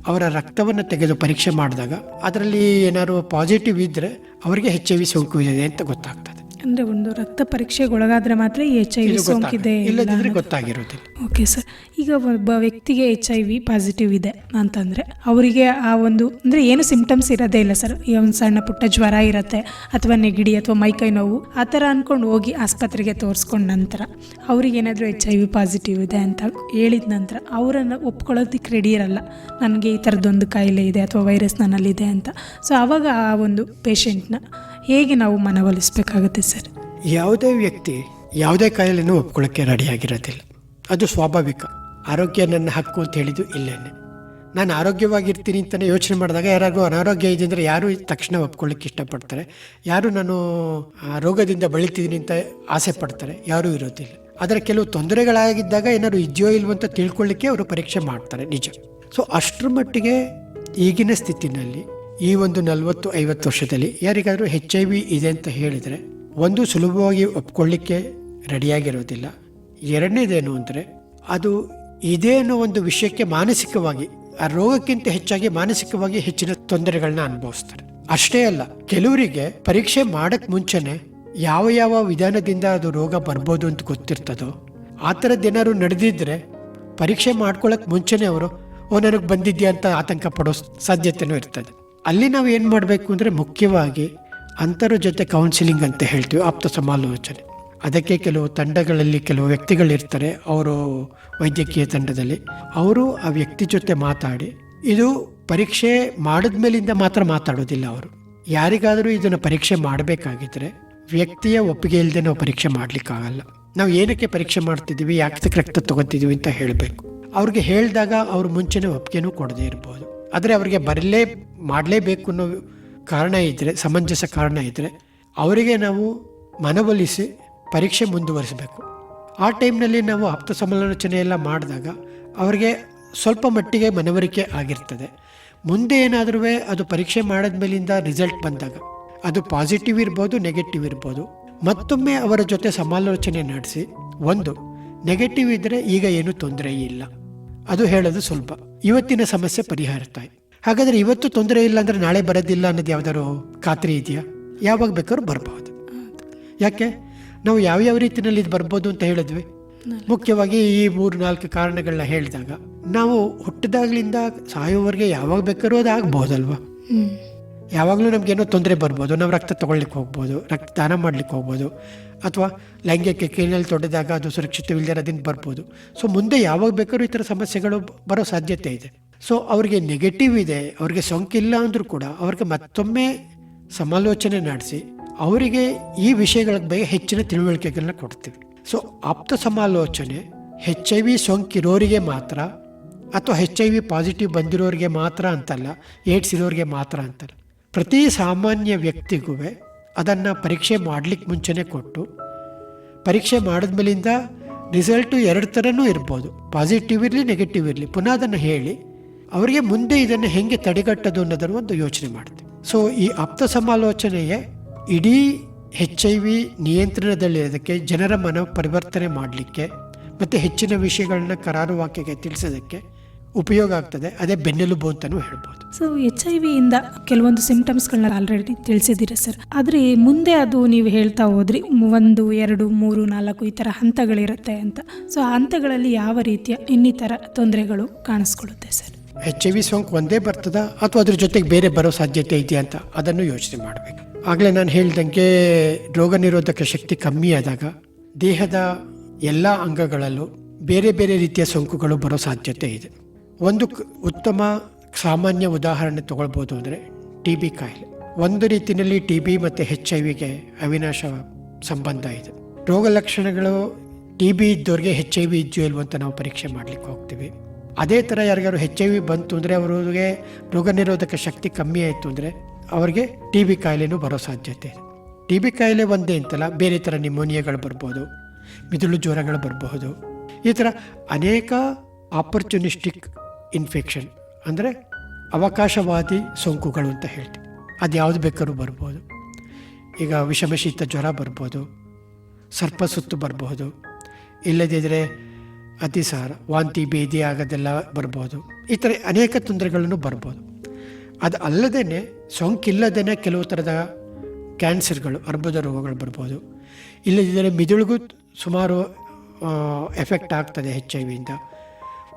ಅವರ ರಕ್ತವನ್ನು ತೆಗೆದು ಪರೀಕ್ಷೆ ಮಾಡಿದಾಗ ಅದರಲ್ಲಿ ಏನಾದ್ರು ಪಾಸಿಟಿವ್ ಇದ್ದರೆ ಅವರಿಗೆ HIV ಸೋಂಕು ಇದೆ ಅಂತ ಗೊತ್ತಾಗ್ತದೆ. ಅಂದರೆ ಒಂದು ರಕ್ತ ಪರೀಕ್ಷೆಗೆ ಒಳಗಾದ್ರೆ ಮಾತ್ರ ಈ HIV ಸೋಂಕಿದೆ ಇಲ್ಲದಿದ್ರೆ ಗೊತ್ತಾಗಿರೋದಿಲ್ಲ. ಓಕೆ ಸರ್, ಈಗ ಒಬ್ಬ ವ್ಯಕ್ತಿಗೆ HIV ಪಾಸಿಟಿವ್ ಇದೆ ಅಂತಂದರೆ ಅವರಿಗೆ ಆ ಒಂದು ಅಂದರೆ ಏನು ಸಿಂಪ್ಟಮ್ಸ್ ಇರೋದೇ ಇಲ್ಲ ಸರ್. ಈ ಒಂದು ಸಣ್ಣ ಪುಟ್ಟ ಜ್ವರ ಇರುತ್ತೆ ಅಥವಾ ನೆಗಡಿ ಅಥವಾ ಮೈಕೈ ನೋವು ಆ ಥರ ಅಂದ್ಕೊಂಡು ಹೋಗಿ ಆಸ್ಪತ್ರೆಗೆ ತೋರಿಸ್ಕೊಂಡ ನಂತರ ಅವ್ರಿಗೇನಾದರೂ HIV ಪಾಸಿಟಿವ್ ಇದೆ ಅಂತ ಹೇಳಿದ ನಂತರ ಅವರನ್ನು ಒಪ್ಕೊಳ್ಳೋದಕ್ಕೆ ರೆಡಿ ಇರಲ್ಲ, ನನಗೆ ಈ ಥರದ್ದೊಂದು ಕಾಯಿಲೆ ಇದೆ ಅಥವಾ ವೈರಸ್ ನನ್ನಲ್ಲಿದೆ ಅಂತ. ಸೊ ಆವಾಗ ಆ ಒಂದು ಪೇಷಂಟ್ನ ಹೇಗೆ ನಾವು ಮನವೊಲಿಸಬೇಕಾಗುತ್ತೆ ಸರ್? ಯಾವುದೇ ವ್ಯಕ್ತಿ ಯಾವುದೇ ಕಾಯಿಲೆನೂ ಒಪ್ಕೊಳ್ಳೋಕ್ಕೆ ರೆಡಿಯಾಗಿರೋದಿಲ್ಲ. ಅದು ಸ್ವಾಭಾವಿಕ. ಆರೋಗ್ಯ ನನ್ನ ಹಕ್ಕು ಅಂತ ಹೇಳಿದ್ದು ಇಲ್ಲೇನೆ. ನಾನು ಆರೋಗ್ಯವಾಗಿರ್ತೀನಿ ಅಂತಲೇ ಯೋಚನೆ ಮಾಡಿದಾಗ ಯಾರಿಗೂ ಅನಾರೋಗ್ಯ ಇದೆ ಅಂದರೆ ಯಾರು ತಕ್ಷಣ ಒಪ್ಕೊಳ್ಳಿಕ್ಕೆ ಇಷ್ಟಪಡ್ತಾರೆ? ಯಾರು ನಾನು ರೋಗದಿಂದ ಬಳಲ್ತಿದ್ದೀನಿ ಅಂತ ಆಸೆ ಪಡ್ತಾರೆ? ಯಾರೂ ಇರೋದಿಲ್ಲ. ಅದರ ಕೆಲವು ತೊಂದರೆಗಳಾಗಿದ್ದಾಗ ಏನಾದ್ರು ಇದೆಯೋ ಇಲ್ವೋ ಅಂತ ತಿಳ್ಕೊಳ್ಳಿಕ್ಕೆ ಅವರು ಪರೀಕ್ಷೆ ಮಾಡ್ತಾರೆ, ನಿಜ. ಸೊ ಅಷ್ಟರ ಮಟ್ಟಿಗೆ ಈಗಿನ ಸ್ಥಿತಿನಲ್ಲಿ ಈ ಒಂದು 40-50 ವರ್ಷದಲ್ಲಿ ಯಾರಿಗಾದರೂ HIV ಇದೆ ಅಂತ ಹೇಳಿದರೆ, ಒಂದು ಸುಲಭವಾಗಿ ಒಪ್ಕೊಳ್ಳಿಕ್ಕೆ ರೆಡಿಯಾಗಿರೋದಿಲ್ಲ. ಎರಡನೇದೇನು ಅಂದರೆ ಅದು ಇದೆ ಅನ್ನೋ ಒಂದು ವಿಷಯಕ್ಕೆ ಮಾನಸಿಕವಾಗಿ, ಆ ರೋಗಕ್ಕಿಂತ ಹೆಚ್ಚಾಗಿ ಮಾನಸಿಕವಾಗಿ ಹೆಚ್ಚಿನ ತೊಂದರೆಗಳನ್ನ ಅನುಭವಿಸ್ತಾರೆ. ಅಷ್ಟೇ ಅಲ್ಲ, ಕೆಲವರಿಗೆ ಪರೀಕ್ಷೆ ಮಾಡಕ್ ಮುಂಚೆನೆ ಯಾವ ಯಾವ ವಿಧಾನದಿಂದ ಅದು ರೋಗ ಬರ್ಬೋದು ಅಂತ ಗೊತ್ತಿರ್ತದೋ ಆ ಥರದ್ದು ಏನಾದ್ರು ನಡೆದಿದ್ರೆ ಪರೀಕ್ಷೆ ಮಾಡ್ಕೊಳ್ಳೋಕೆ ಮುಂಚೆನೆ ಅವರು ನನಗೆ ಬಂದಿದ್ಯಾ ಅಂತ ಆತಂಕ ಪಡೋ ಸಾಧ್ಯತೆಯೂ ಇರ್ತದೆ. ಅಲ್ಲಿ ನಾವು ಏನು ಮಾಡಬೇಕು ಅಂದರೆ ಮುಖ್ಯವಾಗಿ ಅಂತರ ಜೊತೆ ಕೌನ್ಸಿಲಿಂಗ್ ಅಂತ ಹೇಳ್ತೀವಿ, ಆಪ್ತ ಸಮಾಲೋಚನೆ. ಅದಕ್ಕೆ ಕೆಲವು ತಂಡಗಳಲ್ಲಿ ಕೆಲವು ವ್ಯಕ್ತಿಗಳಿರ್ತಾರೆ, ಅವರು ವೈದ್ಯಕೀಯ ತಂಡದಲ್ಲಿ ಅವರು ಆ ವ್ಯಕ್ತಿ ಜೊತೆ ಮಾತಾಡಿ, ಇದು ಪರೀಕ್ಷೆ ಮಾಡಿದ್ಮೇಲಿಂದ ಮಾತ್ರ ಮಾತಾಡೋದಿಲ್ಲ ಅವರು. ಯಾರಿಗಾದರೂ ಇದನ್ನು ಪರೀಕ್ಷೆ ಮಾಡಬೇಕಾಗಿದ್ರೆ ವ್ಯಕ್ತಿಯ ಒಪ್ಪಿಗೆ ಇಲ್ಲದೆ ನಾವು ಪರೀಕ್ಷೆ ಮಾಡಲಿಕ್ಕಾಗಲ್ಲ. ನಾವು ಏನಕ್ಕೆ ಪರೀಕ್ಷೆ ಮಾಡ್ತಿದ್ದೀವಿ, ಯಾಕೆ ರಕ್ತ ತಗೋತಿದ್ದೀವಿ ಅಂತ ಹೇಳಬೇಕು. ಅವ್ರಿಗೆ ಹೇಳಿದಾಗ ಅವ್ರು ಮುಂಚೆನೇ ಒಪ್ಪಿಗೆನೂ ಕೊಡದೇ ಇರ್ಬೋದು. ಆದರೆ ಅವರಿಗೆ ಮಾಡಲೇಬೇಕು ಅನ್ನೋ ಕಾರಣ ಇದ್ದರೆ, ಸಮಂಜಸ ಕಾರಣ ಇದ್ದರೆ ಅವರಿಗೆ ನಾವು ಮನವೊಲಿಸಿ ಪರೀಕ್ಷೆ ಮುಂದುವರಿಸಬೇಕು. ಆ ಟೈಮ್ನಲ್ಲಿ ನಾವು ಆಪ್ತ ಸಮಾಲೋಚನೆ ಎಲ್ಲ ಮಾಡಿದಾಗ ಅವರಿಗೆ ಸ್ವಲ್ಪ ಮಟ್ಟಿಗೆ ಮನವರಿಕೆ ಆಗಿರ್ತದೆ. ಮುಂದೆ ಏನಾದರೂ ಅದು ಪರೀಕ್ಷೆ ಮಾಡಿದ್ಮೇಲಿಂದ ರಿಸಲ್ಟ್ ಬಂದಾಗ ಅದು ಪಾಸಿಟಿವ್ ಇರ್ಬೋದು, ನೆಗೆಟಿವ್ ಇರ್ಬೋದು, ಮತ್ತೊಮ್ಮೆ ಅವರ ಜೊತೆ ಸಮಾಲೋಚನೆ ನಡೆಸಿ, ಒಂದು ನೆಗೆಟಿವ್ ಇದ್ದರೆ ಈಗ ಏನೂ ತೊಂದರೆ ಇಲ್ಲ ಅದು ಹೇಳೋದು ಸುಲಭ, ಇವತ್ತಿನ ಸಮಸ್ಯೆ ಪರಿಹಾರತಾಯಿ. ಹಾಗಾದರೆ ಇವತ್ತು ತೊಂದರೆ ಇಲ್ಲ ಅಂದರೆ ನಾಳೆ ಬರೋದಿಲ್ಲ ಅನ್ನೋದು ಯಾವ್ದಾದ್ರು ಖಾತ್ರಿ ಇದೆಯಾ? ಯಾವಾಗ ಬೇಕಾದ್ರೂ ಬರ್ಬೋದು. ಯಾಕೆ ನಾವು ಯಾವ್ಯಾವ ರೀತಿಯಲ್ಲಿ ಇದು ಬರ್ಬೋದು ಅಂತ ಹೇಳಿದ್ವಿ. ಮುಖ್ಯವಾಗಿ ಈ 3-4 ಕಾರಣಗಳನ್ನ ಹೇಳಿದಾಗ ನಾವು ಹುಟ್ಟಿದಾಗ್ಲಿಂದ ಸಾಯೋವರೆಗೆ ಯಾವಾಗ ಬೇಕಾದ್ರೂ ಅದು ಆಗ್ಬೋದಲ್ವ. ಯಾವಾಗಲೂ ನಮಗೇನೋ ತೊಂದರೆ ಬರ್ಬೋದು. ನಾವು ರಕ್ತ ತೊಗೊಳ್ಲಿಕ್ಕೆ ಹೋಗ್ಬೋದು, ರಕ್ತ ದಾನ ಮಾಡ್ಲಿಕ್ಕೆ ಹೋಗ್ಬೋದು, ಅಥವಾ ಲೈಂಗಿಕ ಕ್ರಿಯೆಯಲ್ಲಿ ತೊಡೆದಾಗ ಅದು ಸುರಕ್ಷಿತವಿಲ್ಲದರಿಂದ ಬರ್ಬೋದು. ಸೊ ಮುಂದೆ ಯಾವಾಗ ಬೇಕಾದ್ರೂ ಈ ಥರ ಸಮಸ್ಯೆಗಳು ಬರೋ ಸಾಧ್ಯತೆ ಇದೆ. ಸೊ ಅವ್ರಿಗೆ ನೆಗೆಟಿವ್ ಇದೆ, ಅವ್ರಿಗೆ ಸೋಂಕಿಲ್ಲ ಅಂದರೂ ಕೂಡ ಅವ್ರಿಗೆ ಮತ್ತೊಮ್ಮೆ ಸಮಾಲೋಚನೆ ನಡೆಸಿ ಅವರಿಗೆ ಈ ವಿಷಯಗಳ ಬಗ್ಗೆ ಹೆಚ್ಚಿನ ತಿಳುವಳಿಕೆಗಳನ್ನ ಕೊಡ್ತೀವಿ. ಸೊ ಆಪ್ತ ಸಮಾಲೋಚನೆ HIV ಸೋಂಕಿರೋರಿಗೆ ಮಾತ್ರ ಅಥವಾ HIV ಪಾಸಿಟಿವ್ ಬಂದಿರೋರಿಗೆ ಮಾತ್ರ ಅಂತಲ್ಲ, ಏಡ್ಸ್ ಇರೋರಿಗೆ ಮಾತ್ರ ಅಂತಲ್ಲ, ಪ್ರತಿ ಸಾಮಾನ್ಯ ವ್ಯಕ್ತಿಗೂ ಅದನ್ನು ಪರೀಕ್ಷೆ ಮಾಡಲಿಕ್ಕೆ ಮುಂಚೆನೇ ಕೊಟ್ಟು, ಪರೀಕ್ಷೆ ಮಾಡಿದ್ಮೇಲಿಂದ ರಿಸಲ್ಟು 2 ಥರನೂ ಇರ್ಬೋದು, ಪಾಸಿಟಿವ್ ಇರಲಿ ನೆಗೆಟಿವ್ ಇರಲಿ, ಪುನಃ ಅದನ್ನು ಹೇಳಿ ಅವರಿಗೆ ಮುಂದೆ ಇದನ್ನು ಹೆಂಗೆ ತಡೆಗಟ್ಟೋದು ಅನ್ನೋದನ್ನು ಒಂದು ಯೋಚನೆ ಮಾಡ್ತೀವಿ. ಸೊ ಈ ಆಪ್ತ ಸಮಾಲೋಚನೆಯೇ ಇಡೀ HIV ನಿಯಂತ್ರಣದಲ್ಲಿರೋದಕ್ಕೆ, ಜನರ ಮನ ಪರಿವರ್ತನೆ ಮಾಡಲಿಕ್ಕೆ ಮತ್ತು ಹೆಚ್ಚಿನ ವಿಷಯಗಳನ್ನ ಕರಾರುವಾಕ್ಯಗೆ ತಿಳಿಸೋದಕ್ಕೆ ಉಪಯೋಗ ಆಗ್ತದೆ. ಅದೇ ಬೆನ್ನೆಲುಬು ಅಂತಲೂ ಹೇಳ್ಬೋದು. ಸೊ HIV ಇಂದ ಕೆಲವೊಂದು ಸಿಂಪ್ಟಮ್ಸ್ಗಳನ್ನ ಆಲ್ರೆಡಿ ತಿಳಿಸಿದ್ದೀರಾ ಸರ್. ಆದರೆ ಮುಂದೆ ಅದು ನೀವು ಹೇಳ್ತಾ ಹೋದ್ರಿ 1, 2, 3, 4 ಈ ಥರ ಹಂತಗಳಿರುತ್ತೆ ಅಂತ. ಸೊ ಆ ಹಂತಗಳಲ್ಲಿ ಯಾವ ರೀತಿಯ ಇನ್ನಿತರ ತೊಂದರೆಗಳು ಕಾಣಿಸ್ಕೊಳ್ಳುತ್ತೆ ಸರ್? HIV ಸೋಂಕು ಒಂದೇ ಬರ್ತದಾ ಅಥವಾ ಅದ್ರ ಜೊತೆಗೆ ಬೇರೆ ಬರೋ ಸಾಧ್ಯತೆ ಇದೆಯಾ ಅಂತ ಅದನ್ನು ಯೋಚನೆ ಮಾಡಬೇಕು. ಆಗಲೇ ನಾನು ಹೇಳ್ದಂಗೆ ರೋಗ ನಿರೋಧಕ ಶಕ್ತಿ ಕಮ್ಮಿ ಆದಾಗ ದೇಹದ ಎಲ್ಲ ಅಂಗಗಳಲ್ಲೂ ಬೇರೆ ಬೇರೆ ರೀತಿಯ ಸೋಂಕುಗಳು ಬರೋ ಸಾಧ್ಯತೆ ಇದೆ. ಒಂದು ಉತ್ತಮ ಸಾಮಾನ್ಯ ಉದಾಹರಣೆ ತಗೊಳ್ಬೋದು ಅಂದರೆ TB ಕಾಯಿಲೆ. ಒಂದು ರೀತಿಯಲ್ಲಿ TB ಮತ್ತು HIV ಅವಿನಾಶ ಸಂಬಂಧ ಇದೆ. ರೋಗ ಲಕ್ಷಣಗಳು TB ಇದ್ದವ್ರಿಗೆ HIV ಇದೆಯೋ ಇಲ್ವೋ ಅಂತ ನಾವು ಪರೀಕ್ಷೆ ಮಾಡಲಿಕ್ಕೆ ಹೋಗ್ತೀವಿ. ಅದೇ ಥರ ಯಾರಿಗಾರು HIV ಬಂತು ಅಂದರೆ ಅವರಿಗೆ ರೋಗ ನಿರೋಧಕ ಶಕ್ತಿ ಕಮ್ಮಿ ಆಯಿತು ಅಂದರೆ ಅವ್ರಿಗೆ TB ಕಾಯಿಲೆನೂ ಬರೋ ಸಾಧ್ಯತೆ ಇದೆ. TB ಕಾಯಿಲೆ ಒಂದೇ ಅಂತಲ್ಲ, ಬೇರೆ ಥರ ನಿಮೋನಿಯಾಗಳು ಬರ್ಬೋದು, ಮಿದುಳು ಜ್ವರಗಳು ಬರಬಹುದು. ಈ ಥರ ಅನೇಕ ಆಪರ್ಚುನಿಸ್ಟಿಕ್ ಇನ್ಫೆಕ್ಷನ್ ಅಂದರೆ ಅವಕಾಶವಾದಿ ಸೋಂಕುಗಳು ಅಂತ ಹೇಳ್ತೀವಿ. ಅದು ಯಾವುದು ಬೇಕಾದ್ರೂ ಬರ್ಬೋದು. ಈಗ ವಿಷಮಶೀತ ಜ್ವರ ಬರ್ಬೋದು, ಸರ್ಪ ಸುತ್ತು ಬರಬಹುದು, ಇಲ್ಲದಿದ್ದರೆ ಅತಿಸಾರ, ವಾಂತಿ ಭೇದಿ ಆಗೋದೆಲ್ಲ ಬರ್ಬೋದು. ಈ ಥರ ಅನೇಕ ತೊಂದರೆಗಳನ್ನು ಬರ್ಬೋದು. ಅದು ಅಲ್ಲದೇ ಸೋಂಕಿಲ್ಲದೇ ಕೆಲವು ಥರದ ಕ್ಯಾನ್ಸರ್ಗಳು, ಅರ್ಬುದ ರೋಗಗಳು ಬರ್ಬೋದು. ಇಲ್ಲದಿದ್ದರೆ ಮಿದುಳಿಗೂ ಸುಮಾರು ಎಫೆಕ್ಟ್ ಆಗ್ತದೆ HIV ಇಂದ.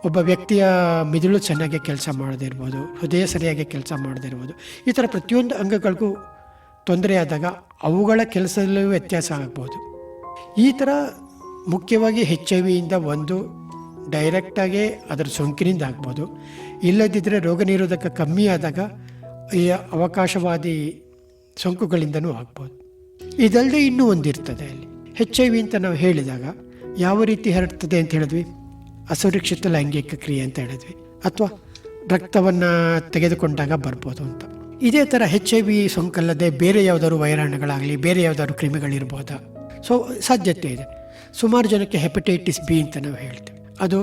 ಒಬ್ಬ ವ್ಯಕ್ತಿಯ ಮಿದುಳು ಚೆನ್ನಾಗಿ ಕೆಲಸ ಮಾಡದೇ ಇರ್ಬೋದು, ಹೃದಯ ಸರಿಯಾಗಿ ಕೆಲಸ ಮಾಡದೇ ಇರ್ಬೋದು. ಈ ಥರ ಪ್ರತಿಯೊಂದು ಅಂಗಗಳಿಗೂ ತೊಂದರೆ ಆದಾಗ ಅವುಗಳ ಕೆಲಸದಲ್ಲೂ ವ್ಯತ್ಯಾಸ ಆಗ್ಬೋದು. ಈ ಥರ ಮುಖ್ಯವಾಗಿ HIV ಇಂದ ಒಂದು ಡೈರೆಕ್ಟಾಗಿ ಅದರ ಸೋಂಕಿನಿಂದ ಆಗ್ಬೋದು, ಇಲ್ಲದಿದ್ದರೆ ರೋಗ ನಿರೋಧಕ ಕಮ್ಮಿ ಆದಾಗ ಈ ಅವಕಾಶವಾದಿ ಸೋಂಕುಗಳಿಂದನೂ ಆಗ್ಬೋದು. ಇದಲ್ಲದೆ ಇನ್ನೂ ಒಂದಿರ್ತದೆ ಅಲ್ಲಿ. HIV ಅಂತ ನಾವು ಹೇಳಿದಾಗ ಯಾವ ರೀತಿ ಹರಡ್ತದೆ ಅಂತ ಹೇಳಿದ್ವಿ? ಅಸುರಕ್ಷಿತ ಲೈಂಗಿಕ ಕ್ರಿಯೆ ಅಂತ ಹೇಳಿದ್ವಿ, ಅಥವಾ ರಕ್ತವನ್ನು ತೆಗೆದುಕೊಂಡಾಗ ಬರ್ಬೋದು ಅಂತ. ಇದೇ ಥರ HIV ಸೋಂಕಲ್ಲದೆ ಬೇರೆ ಯಾವುದಾದ್ರು ವೈರಾಣುಗಳಾಗಲಿ, ಬೇರೆ ಯಾವುದಾದ್ರು ಕ್ರಿಮಿಗಳಿರ್ಬೋದಾ? ಸೊ ಸಾಧ್ಯತೆ ಇದೆ. ಸುಮಾರು ಜನಕ್ಕೆ ಹೆಪಟೈಟಿಸ್ ಬಿ ಅಂತ ನಾವು ಹೇಳ್ತೀವಿ. ಅದು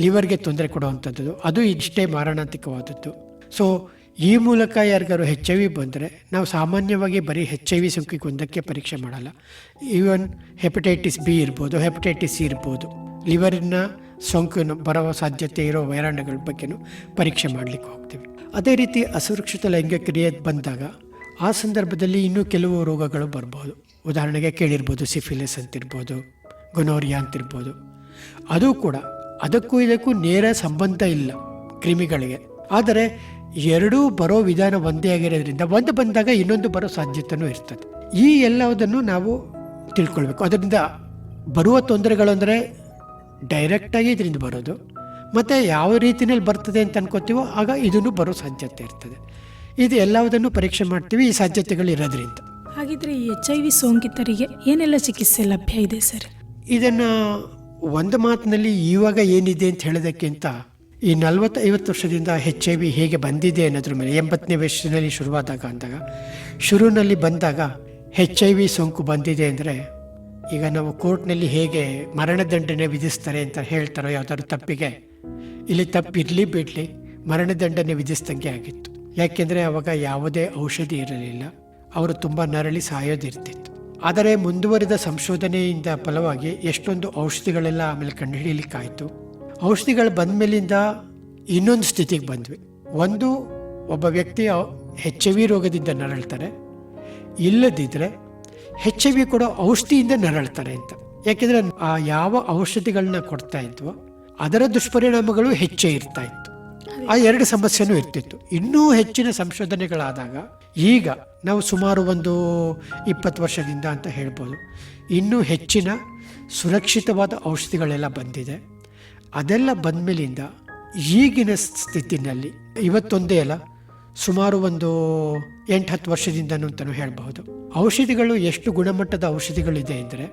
ಲಿವರ್ಗೆ ತೊಂದರೆ ಕೊಡುವಂಥದ್ದು, ಅದು ಇಷ್ಟೇ ಮಾರಣಾಂತಿಕವಾದದ್ದು. ಸೊ ಈ ಮೂಲಕ ಯಾರಿಗಾರು HIV ಬಂದರೆ ನಾವು ಸಾಮಾನ್ಯವಾಗಿ ಬರೀ HIV ಸೋಂಕಿಗೆ ಒಂದಕ್ಕೆ ಪರೀಕ್ಷೆ ಮಾಡಲ್ಲ. ಈವನ್ ಹೆಪಟೈಟಿಸ್ ಬಿ ಇರ್ಬೋದು, ಹೆಪಟೈಟಿಸ್ ಸಿ ಇರ್ಬೋದು, ಲಿವರಿನ ಸೋಂಕು ಬರುವ ಸಾಧ್ಯತೆ ಇರೋ ವೈರಾಣುಗಳ ಬಗ್ಗೆನೂ ಪರೀಕ್ಷೆ ಮಾಡಲಿಕ್ಕೆ ಹೋಗ್ತೀವಿ. ಅದೇ ರೀತಿ ಅಸುರಕ್ಷಿತ ಲೈಂಗಿಕ ಕ್ರಿಯೆ ಬಂದಾಗ ಆ ಸಂದರ್ಭದಲ್ಲಿ ಇನ್ನೂ ಕೆಲವು ರೋಗಗಳು ಬರ್ಬೋದು. ಉದಾಹರಣೆಗೆ ಕೇಳಿರ್ಬೋದು ಸಿಫಿಲಿಸ್ ಅಂತಿರ್ಬೋದು, ಗೊನೋರಿಯಾ ಅಂತಿರ್ಬೋದು. ಅದು ಕೂಡ ಅದಕ್ಕೂ ಇದಕ್ಕೂ ನೇರ ಸಂಬಂಧ ಇಲ್ಲ ಕ್ರಿಮಿಗಳಿಗೆ. ಆದರೆ ಎರಡೂ ಬರೋ ವಿಧಾನ ಒಂದೇ ಆಗಿರೋದ್ರಿಂದ ಒಂದು ಬಂದಾಗ ಇನ್ನೊಂದು ಬರೋ ಸಾಧ್ಯತೆಯೂ ಇರ್ತದೆ. ಈ ಎಲ್ಲದನ್ನು ನಾವು ತಿಳ್ಕೊಳ್ಬೇಕು. ಅದರಿಂದ ಬರುವ ತೊಂದರೆಗಳು ಅಂದರೆ ಡೈರೆಕ್ಟಾಗಿ ಇದರಿಂದ ಬರೋದು, ಮತ್ತು ಯಾವ ರೀತಿಯಲ್ಲಿ ಬರ್ತದೆ ಅಂತ ಅನ್ಕೋತೀವೋ ಆಗ ಇದನ್ನು ಬರೋ ಸಾಧ್ಯತೆ ಇರ್ತದೆ. ಇದು ಎಲ್ಲದನ್ನು ಪರೀಕ್ಷೆ ಮಾಡ್ತೀವಿ ಈ ಸಾಧ್ಯತೆಗಳು ಇರೋದ್ರಿಂದ. ಹಾಗಿದ್ರೆ ಈ HIV ಸೋಂಕಿತರಿಗೆ ಏನೆಲ್ಲ ಚಿಕಿತ್ಸೆ ಲಭ್ಯ ಇದೆ ಸರ್? ಇದನ್ನು ಒಂದು ಮಾತಿನಲ್ಲಿ ಇವಾಗ ಏನಿದೆ ಅಂತ ಹೇಳೋದಕ್ಕಿಂತ ಈ 40-50 ವರ್ಷದಿಂದ HIV ಹೇಗೆ ಬಂದಿದೆ ಅನ್ನೋದ್ರ ಮೇಲೆ 80ನೇ ವರ್ಷದಲ್ಲಿ ಅಂದಾಗ ಶುರುವಿನಲ್ಲಿ ಬಂದಾಗ HIV ಸೋಂಕು ಬಂದಿದೆ ಅಂದರೆ ಈಗ ನಾವು ಕೋರ್ಟ್ನಲ್ಲಿ ಹೇಗೆ ಮರಣದಂಡನೆ ವಿಧಿಸ್ತಾರೆ ಅಂತ ಹೇಳ್ತಾರೋ ಯಾವುದಾದ್ರು ತಪ್ಪಿಗೆ, ಇಲ್ಲಿ ತಪ್ಪಿರಲಿ ಬಿಡಲಿ ಮರಣದಂಡನೆ ವಿಧಿಸ್ದಂಗೆ ಆಗಿತ್ತು. ಯಾಕೆಂದರೆ ಅವಾಗ ಯಾವುದೇ ಔಷಧಿ ಇರಲಿಲ್ಲ, ಅವರು ತುಂಬ ನರಳಿ ಸಾಯೋದಿರ್ತಿತ್ತು. ಆದರೆ ಮುಂದುವರಿದ ಸಂಶೋಧನೆಯಿಂದ ಫಲವಾಗಿ ಎಷ್ಟೊಂದು ಔಷಧಿಗಳೆಲ್ಲ ಆಮೇಲೆ ಕಂಡುಹಿಡಿಯಲಿಕ್ಕಾಯಿತು. ಔಷಧಿಗಳು ಬಂದ ಮೇಲಿಂದ ಇನ್ನೊಂದು ಸ್ಥಿತಿಗೆ ಬಂದ್ವಿ. ಒಂದು, ಒಬ್ಬ ವ್ಯಕ್ತಿ HIV ರೋಗದಿಂದ ನರಳ್ತಾರೆ, ಇಲ್ಲದಿದ್ದರೆ HIV ಕೊಡೋ ಔಷಧಿಯಿಂದ ನರಳ್ತಾರೆ ಅಂತ. ಯಾಕೆಂದರೆ ಆ ಯಾವ ಔಷಧಿಗಳನ್ನ ಕೊಡ್ತಾ ಇದ್ವೋ ಅದರ ದುಷ್ಪರಿಣಾಮಗಳು ಹೆಚ್ಚೇ ಇರ್ತಾ ಇತ್ತು. ಆ ಎರಡು ಸಮಸ್ಯೆನೂ ಇರ್ತಿತ್ತು. ಇನ್ನೂ ಹೆಚ್ಚಿನ ಸಂಶೋಧನೆಗಳಾದಾಗ ಈಗ ನಾವು ಸುಮಾರು ಒಂದು 20 ವರ್ಷದಿಂದ ಅಂತ ಹೇಳ್ಬೋದು, ಇನ್ನೂ ಹೆಚ್ಚಿನ ಸುರಕ್ಷಿತವಾದ ಔಷಧಿಗಳೆಲ್ಲ ಬಂದಿದೆ. ಅದೆಲ್ಲ ಬಂದ ಮೇಲಿಂದ ಈಗಿನ ಸ್ಥಿತಿನಲ್ಲಿ ಇವತ್ತೊಂದೇ ಅಲ್ಲ, ಸುಮಾರು ಒಂದು 8-10 ವರ್ಷದಿಂದನೂ ಅಂತಲೂ ಹೇಳಬಹುದು, ಔಷಧಿಗಳು ಎಷ್ಟು ಗುಣಮಟ್ಟದ ಔಷಧಿಗಳಿದೆ ಅಂದರೆ,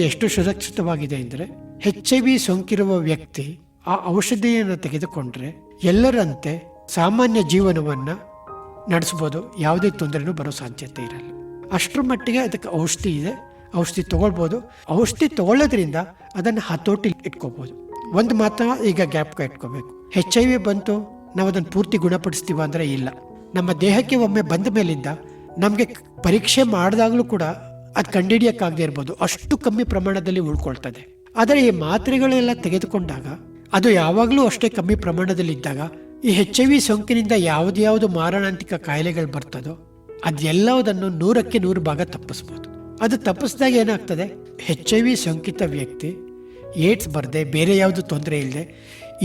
ಎಷ್ಟು ಸುರಕ್ಷಿತವಾಗಿದೆ ಅಂದರೆ, HIV ಸೋಂಕಿರುವ ವ್ಯಕ್ತಿ ಆ ಔಷಧಿಯನ್ನು ತೆಗೆದುಕೊಂಡ್ರೆ ಎಲ್ಲರಂತೆ ಸಾಮಾನ್ಯ ಜೀವನವನ್ನು ನಡೆಸ್ಬೋದು, ಯಾವುದೇ ತೊಂದರೆನೂ ಬರೋ ಸಾಧ್ಯತೆ ಇರಲ್ಲ. ಅಷ್ಟರ ಮಟ್ಟಿಗೆ ಅದಕ್ಕೆ ಔಷಧಿ ಇದೆ, ಔಷಧಿ ತೊಗೊಳ್ಬೋದು. ಔಷಧಿ ತೊಗೊಳ್ಳೋದ್ರಿಂದ ಅದನ್ನು ಹತೋಟಿ ಇಟ್ಕೋಬೋದು. ಒಂದು ಮಾತ್ರ ಈಗ ಜ್ಞಾಪಕ ಇಟ್ಕೋಬೇಕು, HIV ಬಂತು ನಾವು ಅದನ್ನು ಪೂರ್ತಿ ಗುಣಪಡಿಸ್ತೀವ ಅಂದರೆ ಇಲ್ಲ. ನಮ್ಮ ದೇಹಕ್ಕೆ ಒಮ್ಮೆ ಬಂದ ಮೇಲಿಂದ ನಮಗೆ ಪರೀಕ್ಷೆ ಮಾಡಿದಾಗಲೂ ಕೂಡ ಅದು ಕಂಡುಹಿಡಿಯೋಕ್ಕಾಗದೇ ಇರ್ಬೋದು, ಅಷ್ಟು ಕಮ್ಮಿ ಪ್ರಮಾಣದಲ್ಲಿ ಉಳ್ಕೊಳ್ತದೆ. ಆದರೆ ಈ ಮಾತ್ರೆಗಳೆಲ್ಲ ತೆಗೆದುಕೊಂಡಾಗ ಅದು ಯಾವಾಗಲೂ ಅಷ್ಟೇ ಕಮ್ಮಿ ಪ್ರಮಾಣದಲ್ಲಿದ್ದಾಗ ಈ HIV ಸೋಂಕಿನಿಂದ ಯಾವುದು ಮಾರಣಾಂತಿಕ ಕಾಯಿಲೆಗಳು ಬರ್ತದೋ ಅದೆಲ್ಲದನ್ನು 100ಕ್ಕೆ 100 ಭಾಗ ತಪ್ಪಿಸ್ಬೋದು. ಅದು ತಪ್ಪಿಸಿದಾಗ ಏನಾಗ್ತದೆ, HIV ಸೋಂಕಿತ ವ್ಯಕ್ತಿ ಏಡ್ಸ್ ಬರದೆ ಬೇರೆ ಯಾವುದು ತೊಂದರೆ ಇಲ್ಲದೆ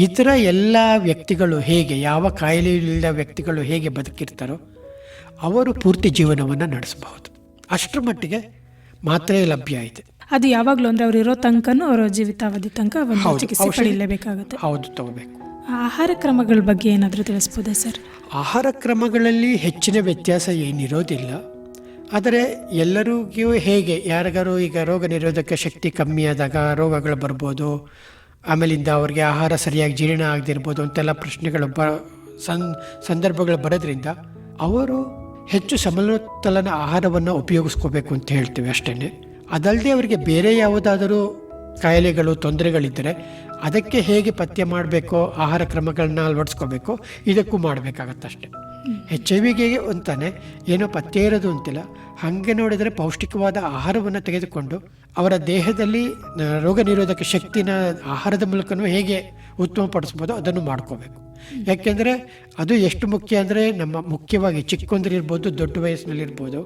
ಇತರ ಎಲ್ಲ ವ್ಯಕ್ತಿಗಳು ಹೇಗೆ, ಯಾವ ಕಾಯಿಲೆ ಇಲ್ಲದ ವ್ಯಕ್ತಿಗಳು ಹೇಗೆ ಬದುಕಿರ್ತಾರೋ ಅವರು ಪೂರ್ತಿ ಜೀವನವನ್ನು ನಡೆಸಬಹುದು. ಅಷ್ಟರ ಮಟ್ಟಿಗೆ ಮಾತ್ರೆ ಲಭ್ಯ ಇದೆ. ಅದು ಯಾವಾಗಲೂ ಅಂದರೆ ಅವ್ರು ಇರೋ ತನಕನೂ ಅವರ ಜೀವಿತಾವಧಿ ತನಕ ಒಂದು ಚಿಕಿತ್ಸೆ ಪಡೆಯಲೇಬೇಕಾಗುತ್ತೆ. ಹೌದು, ತಗೋಬೇಕು. ಆಹಾರ ಕ್ರಮಗಳ ಬಗ್ಗೆ ಏನಾದರೂ ತಿಳಿಸ್ಬೋದಾ ಸರ್? ಆಹಾರ ಕ್ರಮಗಳಲ್ಲಿ ಹೆಚ್ಚಿನ ವ್ಯತ್ಯಾಸ ಏನಿರೋದಿಲ್ಲ. ಆದರೆ ಎಲ್ಲರಿಗೂ ಹೇಗೆ, ಯಾರಿಗಾರು ಈಗ ರೋಗ ನಿರೋಧಕ ಶಕ್ತಿ ಕಮ್ಮಿ ಆದಾಗ ರೋಗಗಳು ಬರ್ಬೋದು, ಆಮೇಲಿಂದ ಅವ್ರಿಗೆ ಆಹಾರ ಸರಿಯಾಗಿ ಜೀರ್ಣ ಆಗದಿರ್ಬೋದು ಅಂತೆಲ್ಲ ಪ್ರಶ್ನೆಗಳು ಸಂದರ್ಭಗಳು ಬರೋದ್ರಿಂದ ಅವರು ಹೆಚ್ಚು ಸಮತೋಲನ ಆಹಾರವನ್ನು ಉಪಯೋಗಿಸ್ಕೋಬೇಕು ಅಂತ ಹೇಳ್ತೀವಿ ಅಷ್ಟೇ. ಅದಲ್ಲದೆ ಅವರಿಗೆ ಬೇರೆ ಯಾವುದಾದರೂ ಕಾಯಿಲೆಗಳು ತೊಂದರೆಗಳಿದ್ದರೆ ಅದಕ್ಕೆ ಹೇಗೆ ಪಥ್ಯ ಮಾಡಬೇಕೋ, ಆಹಾರ ಕ್ರಮಗಳನ್ನ ಅಳವಡಿಸ್ಕೋಬೇಕೋ ಇದಕ್ಕೂ ಮಾಡಬೇಕಾಗತ್ತಷ್ಟೆ. HIV ಅಂತಾನೆ ಏನೋ ಪಥ್ಯ ಇರೋದು ಅಂತಿಲ್ಲ. ಹಾಗೆ ನೋಡಿದರೆ ಪೌಷ್ಟಿಕವಾದ ಆಹಾರವನ್ನು ತೆಗೆದುಕೊಂಡು ಅವರ ದೇಹದಲ್ಲಿ ರೋಗ ನಿರೋಧಕ ಶಕ್ತಿನ ಆಹಾರದ ಮೂಲಕನೂ ಹೇಗೆ ಉತ್ತಮಪಡಿಸ್ಬೋದೋ ಅದನ್ನು ಮಾಡ್ಕೋಬೇಕು. ಯಾಕೆಂದರೆ ಅದು ಎಷ್ಟು ಮುಖ್ಯ ಅಂದರೆ, ನಮ್ಮ ಮುಖ್ಯವಾಗಿ ಚಿಕ್ಕಂದ್ರಿರ್ಬೋದು ದೊಡ್ಡ ವಯಸ್ಸಿನಲ್ಲಿರ್ಬೋದು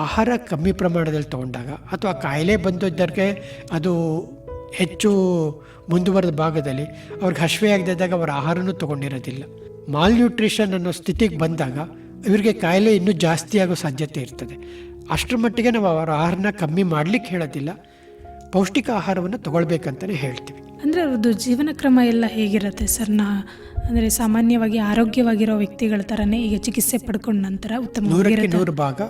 ಆಹಾರ ಕಮ್ಮಿ ಪ್ರಮಾಣದಲ್ಲಿ ತೊಗೊಂಡಾಗ ಅಥವಾ ಕಾಯಿಲೆ ಬಂದಿದ್ದರಿಗೆ ಅದು ಹೆಚ್ಚು ಮುಂದುವರೆದ ಭಾಗದಲ್ಲಿ ಅವ್ರಿಗೆ ಹಸಿವೆ ಆಗದಿದ್ದಾಗ ಅವರ ಆಹಾರನೂ ತೊಗೊಂಡಿರೋದಿಲ್ಲ. ಮಾಲ್ನ್ಯೂಟ್ರಿಷನ್ ಅನ್ನೋ ಸ್ಥಿತಿಗೆ ಬಂದಾಗ ಇವರಿಗೆ ಕಾಯಿಲೆ ಇನ್ನೂ ಜಾಸ್ತಿ ಆಗೋ ಸಾಧ್ಯತೆ ಇರ್ತದೆ. ಅಷ್ಟರ ಮಟ್ಟಿಗೆ ನಾವು ಅವರ ಆಹಾರನ ಕಮ್ಮಿ ಮಾಡಲಿಕ್ಕೆ ಹೇಳೋದಿಲ್ಲ, ಪೌಷ್ಟಿಕ ಆಹಾರವನ್ನು ತೊಗೊಳ್ಬೇಕಂತಲೇ ಹೇಳ್ತೀವಿ. ಅಂದರೆ ಅವ್ರದ್ದು ಜೀವನ ಕ್ರಮ ಎಲ್ಲ ಹೇಗಿರುತ್ತೆ ಸರ್? ಅಂದರೆ ಸಾಮಾನ್ಯವಾಗಿ ಆರೋಗ್ಯವಾಗಿರೋ ವ್ಯಕ್ತಿಗಳ ಥರನೇ ಈಗ ಚಿಕಿತ್ಸೆ ಪಡ್ಕೊಂಡ ನಂತರ ಉತ್ತಮ 100ಕ್ಕೆ 100 ಭಾಗ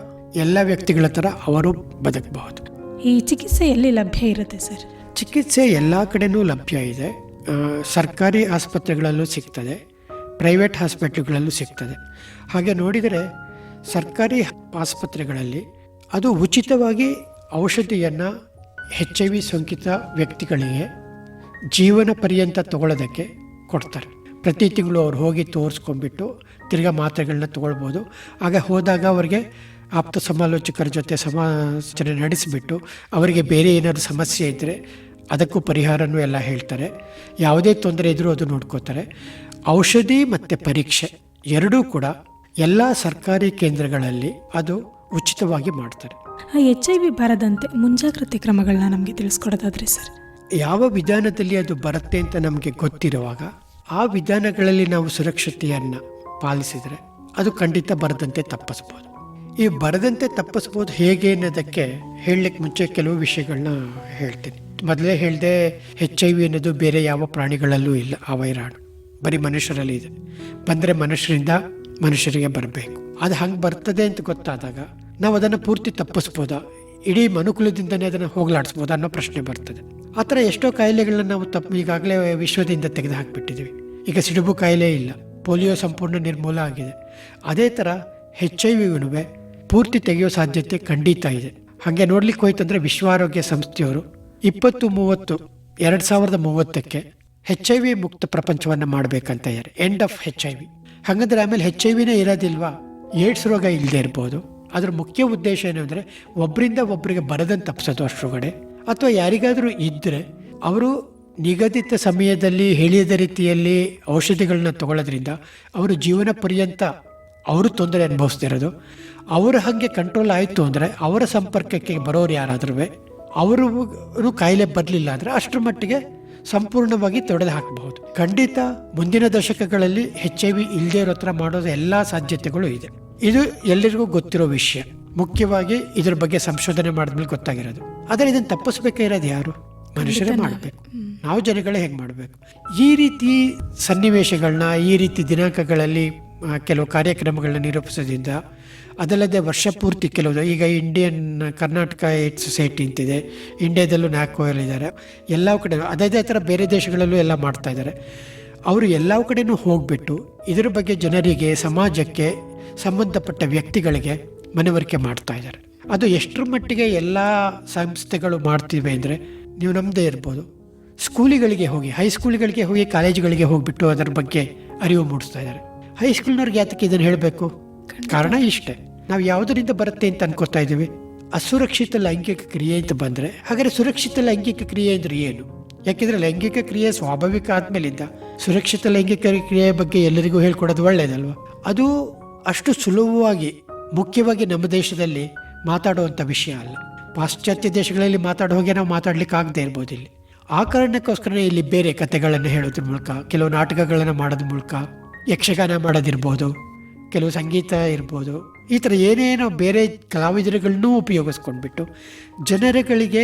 ಎಲ್ಲ ವ್ಯಕ್ತಿಗಳ ಥರ ಅವರು ಬದುಕಬಹುದು. ಈ ಚಿಕಿತ್ಸೆ ಎಲ್ಲಿ ಲಭ್ಯ ಇರುತ್ತೆ ಸರ್? ಚಿಕಿತ್ಸೆ ಎಲ್ಲ ಕಡೆನೂ ಲಭ್ಯ ಇದೆ. ಸರ್ಕಾರಿ ಆಸ್ಪತ್ರೆಗಳಲ್ಲೂ ಸಿಗ್ತದೆ, ಪ್ರೈವೇಟ್ ಹಾಸ್ಪಿಟ್ಲ್ಗಳಲ್ಲೂ ಸಿಗ್ತದೆ. ಹಾಗೆ ನೋಡಿದರೆ ಸರ್ಕಾರಿ ಆಸ್ಪತ್ರೆಗಳಲ್ಲಿ ಅದು ಉಚಿತವಾಗಿ ಔಷಧಿಯನ್ನು HIV ಸೋಂಕಿತ ವ್ಯಕ್ತಿಗಳಿಗೆ ಜೀವನ ಪರ್ಯಂತ ತಗೊಳ್ಳೋದಕ್ಕೆ ಕೊಡ್ತಾರೆ. ಪ್ರತಿ ತಿಂಗಳು ಅವ್ರು ಹೋಗಿ ತೋರಿಸ್ಕೊಂಡ್ಬಿಟ್ಟು ತಿರ್ಗಾ ಮಾತ್ರೆಗಳನ್ನ ತೊಗೊಳ್ಬೋದು. ಆಗ ಹೋದಾಗ ಅವರಿಗೆ ಆಪ್ತ ಸಮಾಲೋಚಕರ ಜೊತೆ ಸಮಾಲೋಚನೆ ನಡೆಸಿಬಿಟ್ಟು ಅವರಿಗೆ ಬೇರೆ ಏನಾದರೂ ಸಮಸ್ಯೆ ಇದ್ದರೆ ಅದಕ್ಕೂ ಪರಿಹಾರನೂ ಎಲ್ಲ ಹೇಳ್ತಾರೆ. ಯಾವುದೇ ತೊಂದರೆ ಇದ್ದರೂ ಅದು ನೋಡ್ಕೋತಾರೆ. ಔಷಧಿ ಮತ್ತು ಪರೀಕ್ಷೆ ಎರಡೂ ಕೂಡ ಎಲ್ಲ ಸರ್ಕಾರಿ ಕೇಂದ್ರಗಳಲ್ಲಿ ಅದು ಉಚಿತವಾಗಿ ಮಾಡ್ತಾರೆ. HIV ಬರದಂತೆ ಮುಂಜಾಗ್ರತೆ ಕ್ರಮಗಳನ್ನ ನಮಗೆ ತಿಳಿಸ್ಕೊಡೋದಾದ್ರೆ ಸರ್? ಯಾವ ವಿಧಾನದಲ್ಲಿ ಅದು ಬರುತ್ತೆ ಅಂತ ನಮಗೆ ಗೊತ್ತಿರುವಾಗ ಆ ವಿಧಾನಗಳಲ್ಲಿ ನಾವು ಸುರಕ್ಷತೆಯನ್ನು ಪಾಲಿಸಿದರೆ ಅದು ಖಂಡಿತ ಬರದಂತೆ ತಪ್ಪಿಸ್ಬೋದು. ಈ ಬರದಂತೆ ತಪ್ಪಿಸ್ಬೋದು ಹೇಗೆ ಅನ್ನೋದಕ್ಕೆ ಹೇಳಲಿಕ್ಕೆ ಮುಂಚೆ ಕೆಲವು ವಿಷಯಗಳನ್ನ ಹೇಳ್ತೀನಿ. ಮೊದಲೇ ಹೇಳಿದೆ, HIV ಅನ್ನೋದು ಬೇರೆ ಯಾವ ಪ್ರಾಣಿಗಳಲ್ಲೂ ಇಲ್ಲ. ಆ ವೈರಾಣು ಬರೀ ಮನುಷ್ಯರಲ್ಲಿ ಇದೆ. ಬಂದರೆ ಮನುಷ್ಯರಿಂದ ಮನುಷ್ಯರಿಗೆ ಬರಬೇಕು. ಅದು ಹಂಗೆ ಬರ್ತದೆ ಅಂತ ಗೊತ್ತಾದಾಗ ನಾವು ಅದನ್ನು ಪೂರ್ತಿ ತಪ್ಪಿಸ್ಬೋದಾ, ಇಡೀ ಮನುಕುಲದಿಂದನೇ ಅದನ್ನು ಹೋಗಲಾಡಿಸ್ಬೋದಾ ಅನ್ನೋ ಪ್ರಶ್ನೆ ಬರ್ತದೆ. ಆ ಥರ ಎಷ್ಟೋ ಕಾಯಿಲೆಗಳನ್ನ ನಾವು ಈಗಾಗಲೇ ವಿಶ್ವದಿಂದ ತೆಗೆದು ಹಾಕಿಬಿಟ್ಟಿದ್ದೀವಿ. ಈಗ ಸಿಡುಬು ಕಾಯಿಲೆ ಇಲ್ಲ, ಪೋಲಿಯೋ ಸಂಪೂರ್ಣ ನಿರ್ಮೂಲ ಆಗಿದೆ. ಅದೇ ಥರ HIV ಪೂರ್ತಿ ತೆಗೆಯೋ ಸಾಧ್ಯತೆ ಖಂಡಿತ ಇದೆ. ಹಾಗೆ ನೋಡ್ಲಿಕ್ಕೆ ಹೋಯ್ತಂದರೆ ವಿಶ್ವ ಆರೋಗ್ಯ ಸಂಸ್ಥೆಯವರು 2030 HIV ಮುಕ್ತ ಪ್ರಪಂಚವನ್ನು ಮಾಡಬೇಕಂತ ಇದ್ದಾರೆ. End of HIV. ಹಾಗಾದ್ರೆ ಆಮೇಲೆ HIV ಇರೋದಿಲ್ವಾ? ಏಡ್ಸ್ ರೋಗ ಇಲ್ಲದೆ ಇರ್ಬೋದು. ಅದರ ಮುಖ್ಯ ಉದ್ದೇಶ ಏನು ಅಂದರೆ ಒಬ್ಬರಿಂದ ಒಬ್ಬರಿಗೆ ಬರದಂತೆ ತಪ್ಪಿಸೋದು ಅಷ್ಟರೊಳಗಡೆ. ಅಥವಾ ಯಾರಿಗಾದರೂ ಇದ್ದರೆ ಅವರು ನಿಗದಿತ ಸಮಯದಲ್ಲಿ ಹೇಳಿದ ರೀತಿಯಲ್ಲಿ ಔಷಧಿಗಳನ್ನ ತಗೊಳ್ಳೋದ್ರಿಂದ ಅವರು ಜೀವನ ಪರ್ಯಂತ ಅವರು ತೊಂದರೆ ಅನುಭವಿಸ್ತಿರೋದು. ಅವರು ಹಾಗೆ ಕಂಟ್ರೋಲ್ ಆಯಿತು ಅಂದರೆ ಅವರ ಸಂಪರ್ಕಕ್ಕೆ ಬರೋರು ಯಾರಾದ್ರೂ ಅವರು ಕಾಯಿಲೆ ಬರಲಿಲ್ಲ ಅಂದರೆ ಅಷ್ಟರ ಮಟ್ಟಿಗೆ ಸಂಪೂರ್ಣವಾಗಿ ತೊಡೆದು ಹಾಕಬಹುದು. ಖಂಡಿತ ಮುಂದಿನ ದಶಕಗಳಲ್ಲಿ HIV ಇಲ್ಲದೆ ಇರೋ ಥರ ಮಾಡೋದು ಎಲ್ಲ ಸಾಧ್ಯತೆಗಳು ಇದೆ. ಇದು ಎಲ್ಲರಿಗೂ ಗೊತ್ತಿರೋ ವಿಷಯ. ಮುಖ್ಯವಾಗಿ ಇದ್ರ ಬಗ್ಗೆ ಸಂಶೋಧನೆ ಮಾಡಿದ್ಮೇಲೆ ಗೊತ್ತಾಗಿರೋದು. ಆದರೆ ಇದನ್ನು ತಪ್ಪಿಸ್ಬೇಕಾಗಿರೋದು ಯಾರು? ಮನುಷ್ಯರೇ ಮಾಡಬೇಕು. ನಾವು ಜನಗಳೇ ಹೇಗೆ ಮಾಡಬೇಕು? ಈ ರೀತಿ ಸನ್ನಿವೇಶಗಳನ್ನ, ಈ ರೀತಿ ದಿನಾಂಕಗಳಲ್ಲಿ ಕೆಲವು ಕಾರ್ಯಕ್ರಮಗಳನ್ನ ನಿರೂಪಿಸೋದ್ರಿಂದ, ಅದಲ್ಲದೆ ವರ್ಷ ಪೂರ್ತಿ ಕೆಲವು, ಈಗ ಕರ್ನಾಟಕ ಏಡ್ಸ್ ಸೊಸೈಟಿ ಅಂತಿದೆ, ಇಂಡಿಯಾದಲ್ಲೂ NACO ಇದ್ದಾರೆ, ಎಲ್ಲ ಕಡೆ ಅದೇ ಥರ ಬೇರೆ ದೇಶಗಳಲ್ಲೂ ಎಲ್ಲ ಮಾಡ್ತಾ ಇದ್ದಾರೆ. ಅವರು ಎಲ್ಲ ಕಡೆನೂ ಹೋಗ್ಬಿಟ್ಟು ಇದರ ಬಗ್ಗೆ ಜನರಿಗೆ, ಸಮಾಜಕ್ಕೆ ಸಂಬಂಧಪಟ್ಟ ವ್ಯಕ್ತಿಗಳಿಗೆ ಮನವರಿಕೆ ಮಾಡ್ತಾ ಇದ್ದಾರೆ. ಅದು ಎಷ್ಟರ ಮಟ್ಟಿಗೆ ಎಲ್ಲ ಸಂಸ್ಥೆಗಳು ಮಾಡ್ತಿವೆ ಅಂದರೆ, ನೀವು ನಮ್ಮದೇ ಇರ್ಬೋದು, ಸ್ಕೂಲಿಗಳಿಗೆ ಹೋಗಿ, ಹೈಸ್ಕೂಲ್ಗಳಿಗೆ ಹೋಗಿ, ಕಾಲೇಜುಗಳಿಗೆ ಹೋಗಿಬಿಟ್ಟು ಅದರ ಬಗ್ಗೆ ಅರಿವು ಮೂಡಿಸ್ತಾ ಇದ್ದಾರೆ. ಹೈಸ್ಕೂಲ್ನವ್ರಿಗೆ ಯಾತಕ್ಕೆ ಇದನ್ನು ಹೇಳಬೇಕು? ಕಾರಣ ಇಷ್ಟೇ, ನಾವು ಯಾವುದರಿಂದ ಬರುತ್ತೆ ಅಂತ ಅನ್ಕೋತಾ ಇದ್ದೀವಿ. ಅಸುರಕ್ಷಿತ ಲೈಂಗಿಕ ಕ್ರಿಯೆ ಅಂತ ಬಂದರೆ, ಹಾಗಾದರೆ ಸುರಕ್ಷಿತ ಲೈಂಗಿಕ ಕ್ರಿಯೆ ಅಂದರೆ ಏನು? ಯಾಕೆಂದರೆ ಲೈಂಗಿಕ ಕ್ರಿಯೆ ಸ್ವಾಭಾವಿಕ ಆದಮೇಲಿಂದ ಸುರಕ್ಷಿತ ಲೈಂಗಿಕ ಕ್ರಿಯೆಯ ಬಗ್ಗೆ ಎಲ್ಲರಿಗೂ ಹೇಳ್ಕೊಡೋದು ಒಳ್ಳೆಯದಲ್ವ? ಅದು ಅಷ್ಟು ಸುಲಭವಾಗಿ, ಮುಖ್ಯವಾಗಿ ನಮ್ಮ ದೇಶದಲ್ಲಿ ಮಾತಾಡುವಂಥ ವಿಷಯ ಅಲ್ಲ. ಪಾಶ್ಚಾತ್ಯ ದೇಶಗಳಲ್ಲಿ ಮಾತಾಡೋ ಹೋಗಿ ನಾವು ಮಾತಾಡ್ಲಿಕ್ಕೆ ಆಗದೆ ಇರ್ಬೋದು. ಇಲ್ಲಿ ಆ ಕಾರಣಕ್ಕೋಸ್ಕರ ಇಲ್ಲಿ ಬೇರೆ ಕಥೆಗಳನ್ನು ಹೇಳೋದ್ರ ಮೂಲಕ, ಕೆಲವು ನಾಟಕಗಳನ್ನು ಮಾಡೋದ್ರ ಮೂಲಕ, ಯಕ್ಷಗಾನ ಮಾಡೋದಿರ್ಬೋದು, ಕೆಲವು ಸಂಗೀತ ಇರ್ಬೋದು, ಈ ಥರ ಏನೇನೋ ಬೇರೆ ಕಲಾವಿದರುಗಳನ್ನೂ ಉಪಯೋಗಿಸ್ಕೊಂಡ್ಬಿಟ್ಟು ಜನರುಗಳಿಗೆ